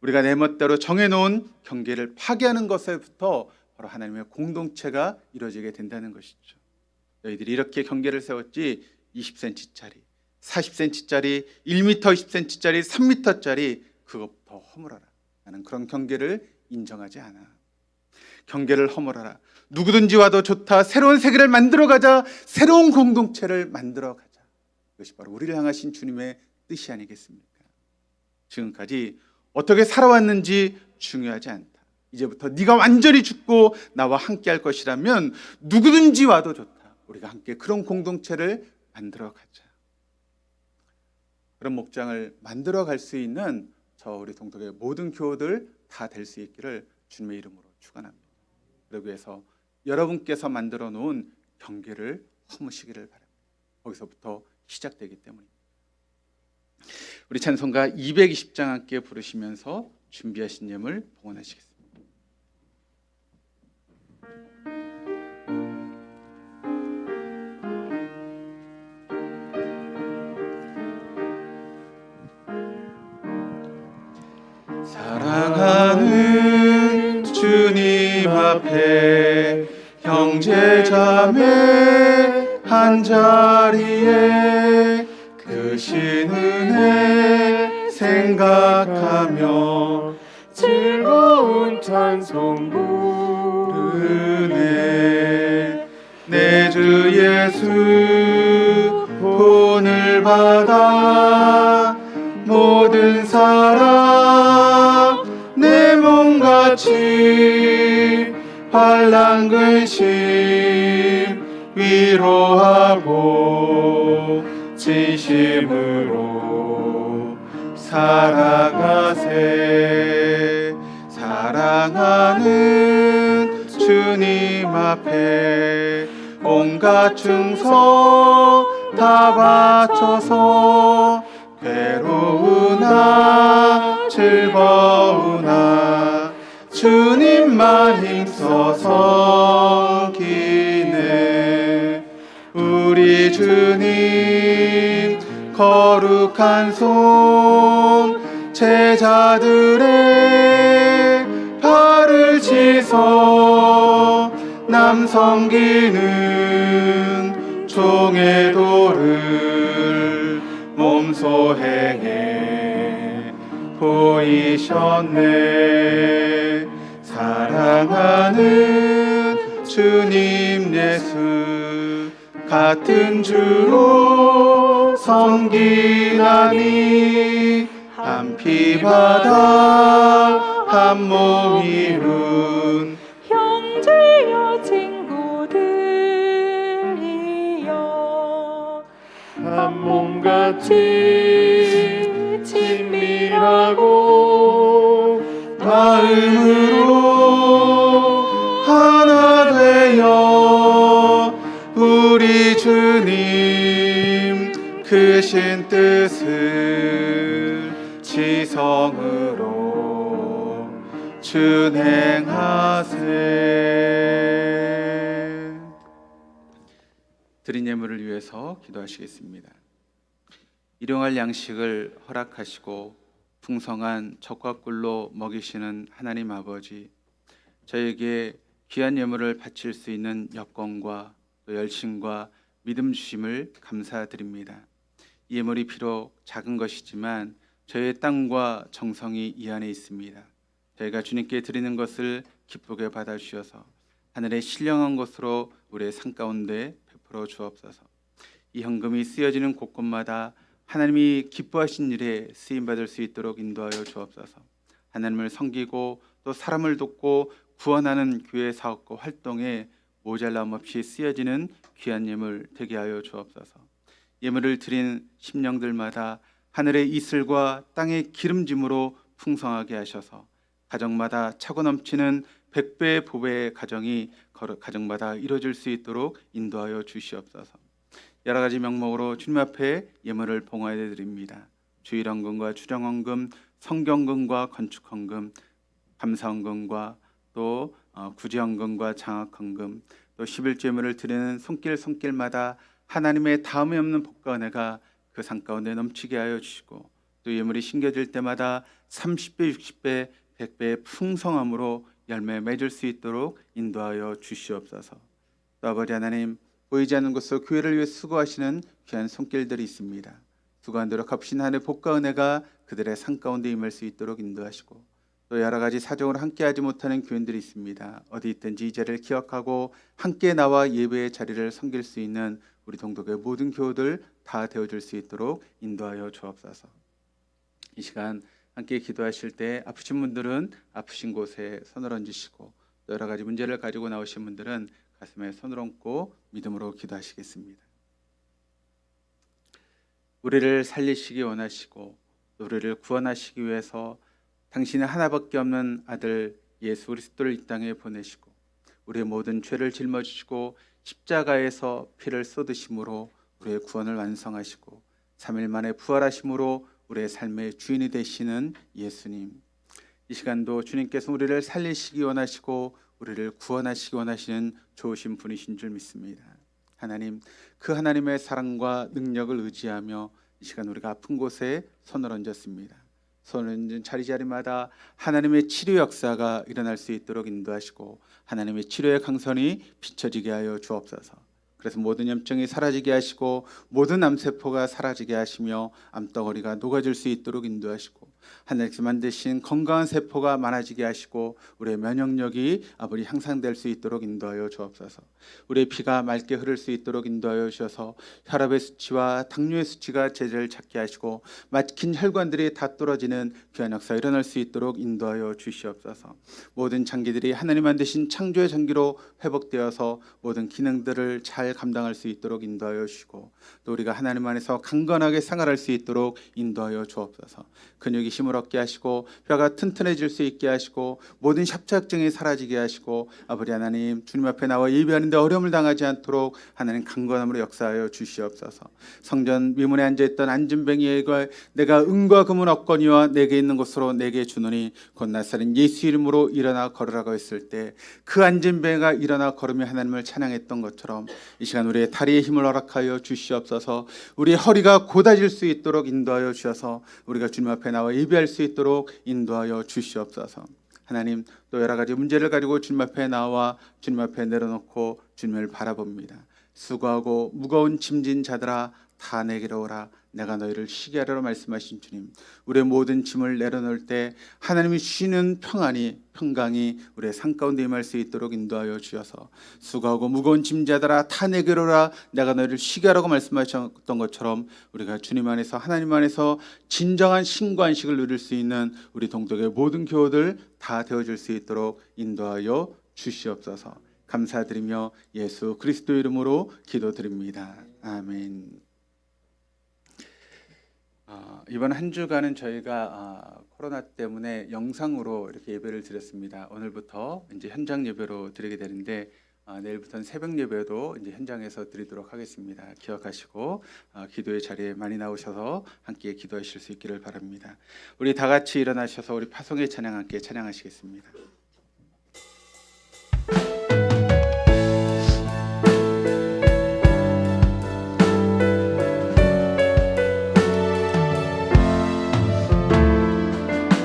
우리가 내 멋대로 정해놓은 경계를 파괴하는 것에부터 바로 하나님의 공동체가 이루어지게 된다는 것이죠. 너희들이 이렇게 경계를 세웠지, 20cm짜리, 40cm짜리, 1m 20cm짜리, 3m짜리 그것부터 허물어라. 나는 그런 경계를 인정하지 않아. 경계를 허물어라. 누구든지 와도 좋다. 새로운 세계를 만들어가자. 새로운 공동체를 만들어가자. 이것이 바로 우리를 향하신 주님의 뜻이 아니겠습니까? 지금까지 어떻게 살아왔는지 중요하지 않다. 이제부터 네가 완전히 죽고 나와 함께 할 것이라면 누구든지 와도 좋다. 우리가 함께 그런 공동체를 만들어가자. 그런 목장을 만들어갈 수 있는 저 우리 동덕의 모든 교우들 다 될 수 있기를 주님의 이름으로 축원합니다. 그러기 위해서 여러분께서 만들어 놓은 경계를 허무시기를 바랍니다. 거기서부터 시작되기 때문입니다. 우리 찬송가 220장 함께 부르시면서 준비하신 예물 봉헌하시겠습니다. 사랑하는 주님 앞에 형제자매 한자리에 크신 은혜 생각하며 즐거운 찬송 부르네. 내 주 예수 본을 받아 모든 사람 내 몸같이 환난 근심 위로하고 진심으로 살아가세. 사랑하는 주님 앞에 온갖 충성 다 바쳐서 괴로우나 즐거우나 주님만 힘써 섬기네. 우리 주님 거룩한 손 제자들의 발을 씻어 남 섬기는 종의 도를 몸소 행해 보이셨네. 사랑하는 주님 예수 같은 주로 섬기나니 한 피 바다 한 몸 이룬 형제여 친구들이여 한 몸같이 친밀하고 마음으로 하나 되어 우리 주님 크신 뜻을 지성으로 준행하세. 드린 예물을 위해서 기도하시겠습니다. 일용할 양식을 허락하시고 풍성한 젖과 꿀로 먹이시는 하나님 아버지, 저에게 귀한 예물을 바칠 수 있는 여건과 또 열심과 믿음 주심을 감사드립니다. 이 예물이 비록 작은 것이지만 저의 땅과 정성이 이 안에 있습니다. 저희가 주님께 드리는 것을 기쁘게 받아주셔서 하늘의 신령한 것으로 우리의 삶 가운데 베풀어 주옵소서. 이 헌금이 쓰여지는 곳곳마다 하나님이 기뻐하신 일에 쓰임받을 수 있도록 인도하여 주옵소서. 하나님을 섬기고 또 사람을 돕고 구원하는 교회 사업과 활동에 모자람 없이 쓰여지는 귀한 예물 되게 하여 주옵소서. 예물을 드린 심령들마다 하늘의 이슬과 땅의 기름짐으로 풍성하게 하셔서 가정마다 차고 넘치는 100배의 보배의 가정이 가정마다 이루어질 수 있도록 인도하여 주시옵소서. 여러 가지 명목으로 주님 앞에 예물을 봉헌해 드립니다. 주일헌금과 출영헌금, 성경헌금과 건축헌금, 감사헌금과 또 구제헌금과 장학헌금, 또 11조 예물을 드리는 손길마다 하나님의 다음에 없는 복과 은혜가 그 산 가운데 넘치게 하여 주시고, 또 예물이 심겨질 때마다 30배, 60배, 100배의 풍성함으로 열매 맺을 수 있도록 인도하여 주시옵소서. 또 아버지 하나님, 보이지 않는 곳으로 교회를 위해 수고하시는 귀한 손길들이 있습니다. 수고한 노력합신 하나님의 복과 은혜가 그들의 산 가운데 임할 수 있도록 인도하시고, 또 여러 가지 사정으로 함께하지 못하는 교인들이 있습니다. 어디 있든지 이 자리를 기억하고 함께 나와 예배의 자리를 섬길 수 있는 우리 동독의 모든 교우들 다 되어줄 수 있도록 인도하여 주옵소서. 이 시간 함께 기도하실 때 아프신 분들은 아프신 곳에 손을 얹으시고, 또 여러 가지 문제를 가지고 나오신 분들은 가슴에 손을 얹고 믿음으로 기도하시겠습니다. 우리를 살리시기 원하시고 우리를 구원하시기 위해서 당신의 하나밖에 없는 아들 예수 그리스도를 이 땅에 보내시고 우리의 모든 죄를 짊어지시고 십자가에서 피를 쏟으심으로 우리의 구원을 완성하시고 3일 만에 부활하심으로 우리의 삶의 주인이 되시는 예수님, 이 시간도 주님께서 우리를 살리시기 원하시고 우리를 구원하시기 원하시는 좋으신 분이신 줄 믿습니다. 하나님, 그 하나님의 사랑과 능력을 의지하며 이 시간 우리가 아픈 곳에 손을 얹었습니다. 손을 얹은 자리마다 하나님의 치료 역사가 일어날 수 있도록 인도하시고 하나님의 치료의 강선이 비춰지게 하여 주옵소서. 그래서 모든 염증이 사라지게 하시고 모든 암세포가 사라지게 하시며 암덩어리가 녹아질 수 있도록 인도하시고 하나님께서 만드신 건강한 세포가 많아지게 하시고 우리의 면역력이 아버지 향상될 수 있도록 인도하여 주옵소서. 우리의 피가 맑게 흐를 수 있도록 인도하여 주셔서 혈압의 수치와 당뇨의 수치가 제자를 찾게 하시고 막힌 혈관들이 다 뚫어지는 귀한 역사 일어날 수 있도록 인도하여 주시옵소서. 모든 장기들이 하나님 만드신 창조의 장기로 회복되어서 모든 기능들을 잘 감당할 수 있도록 인도하여 주시고, 또 우리가 하나님 안에서 강건하게 생활할 수 있도록 인도하여 주옵소서. 근육이 힘을 얻게 하시고 뼈가 튼튼해질 수 있게 하시고 모든 협착증이 사라지게 하시고 아버지 하나님, 주님 앞에 나와 예배하는데 어려움을 당하지 않도록 하나님 강건함으로 역사하여 주시옵소서. 성전 미문에 앉아있던 안진뱅이가 내가 은과 금은 없거니와 내게 있는 것으로 내게 주노니 곧 나사렛 예수 이름으로 일어나 걸으라고 했을 때 그 안진뱅이가 일어나 걸으며 하나님을 찬양했던 것처럼 이 시간 우리의 다리에 힘을 허락하여 주시옵소서. 우리의 허리가 곧아질 수 있도록 인도하여 주셔서 우리가 주님 앞에 나와 예배할 수 있도록 인도하여 주시옵소서. 하나님, 또 여러 가지 문제를 가지고 주님 앞에 나와 주님 앞에 내려놓고 주님을 바라봅니다. 수고하고 무거운 짐진 자들아 다 내게로 오라. 내가 너희를 쉬게 하리라 말씀하신 주님, 우리의 모든 짐을 내려놓을 때 하나님이 주시는 평강이 우리의 산 가운데 임할 수 있도록 인도하여 주셔서 수고하고 무거운 짐자들아 다 내게로 오라. 내가 너희를 쉬게 하라고 말씀하셨던 것처럼 우리가 주님 안에서 하나님 안에서 진정한 신과 안식을 누릴 수 있는 우리 동독의 모든 교우들 다 되어줄 수 있도록 인도하여 주시옵소서. 감사드리며 예수 그리스도 이름으로 기도드립니다. 아멘. 이번 한 주간은 저희가 코로나 때문에 영상으로 이렇게 예배를 드렸습니다. 오늘부터 이제 현장 예배로 드리게 되는데 내일부터는 새벽 예배도 이제 현장에서 드리도록 하겠습니다. 기억하시고 기도의 자리에 많이 나오셔서 함께 기도하실 수 있기를 바랍니다. 우리 다 같이 일어나셔서 우리 파송의 찬양 함께 찬양하시겠습니다.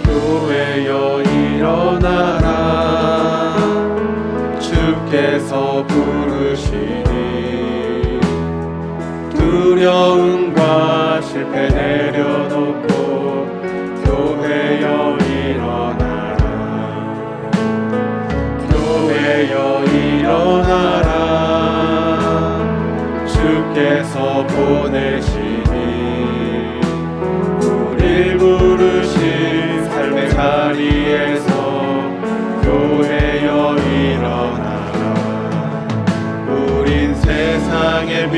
교회여 일어나라. 주께서 부르시니 두려움과 실패 내려놓고 교회여 일어나라. 교회여 일어나라. 주께서 보내시니 우릴 부르신 삶의 자리에서 교회여 일어나라. 우린 세상 세상의 빛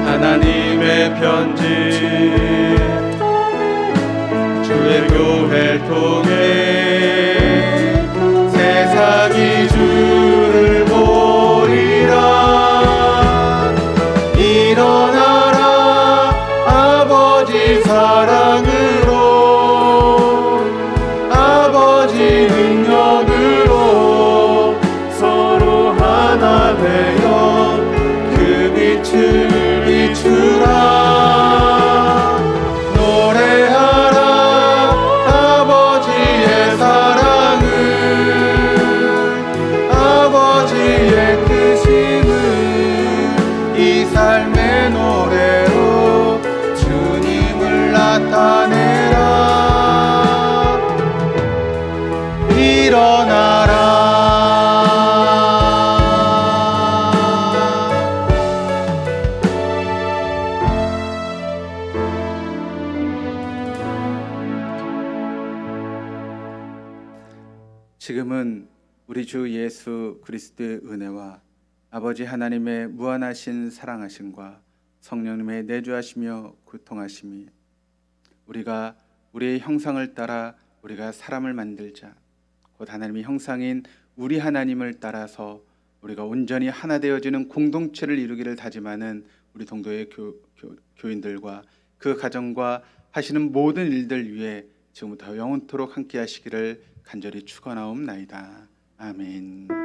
하나님의 편지 주의 교회 통해 세상이 주를 보리라. 일어나라 아버지 사랑으로 아버지 능력으로 서로 하나 되어 그 빛을 비추라. 노래하라 아버지의 사랑을 아버지의 크심을 이 삶의 노래로 주님을 나타내라. 일어나라. 지금은 우리 주 예수 그리스도의 은혜와 아버지 하나님의 무한하신 사랑하심과 성령님의 내주하시며 구통하심이 우리가 우리의 형상을 따라 우리가 사람을 만들자 곧 하나님의 형상인 우리 하나님을 따라서 우리가 온전히 하나 되어지는 공동체를 이루기를 다짐하는 우리 동도의 교인들과 그 가정과 하시는 모든 일들 위해 지금부터 영원토록 함께 하시기를 간절히 축원하옵나이다. 아멘.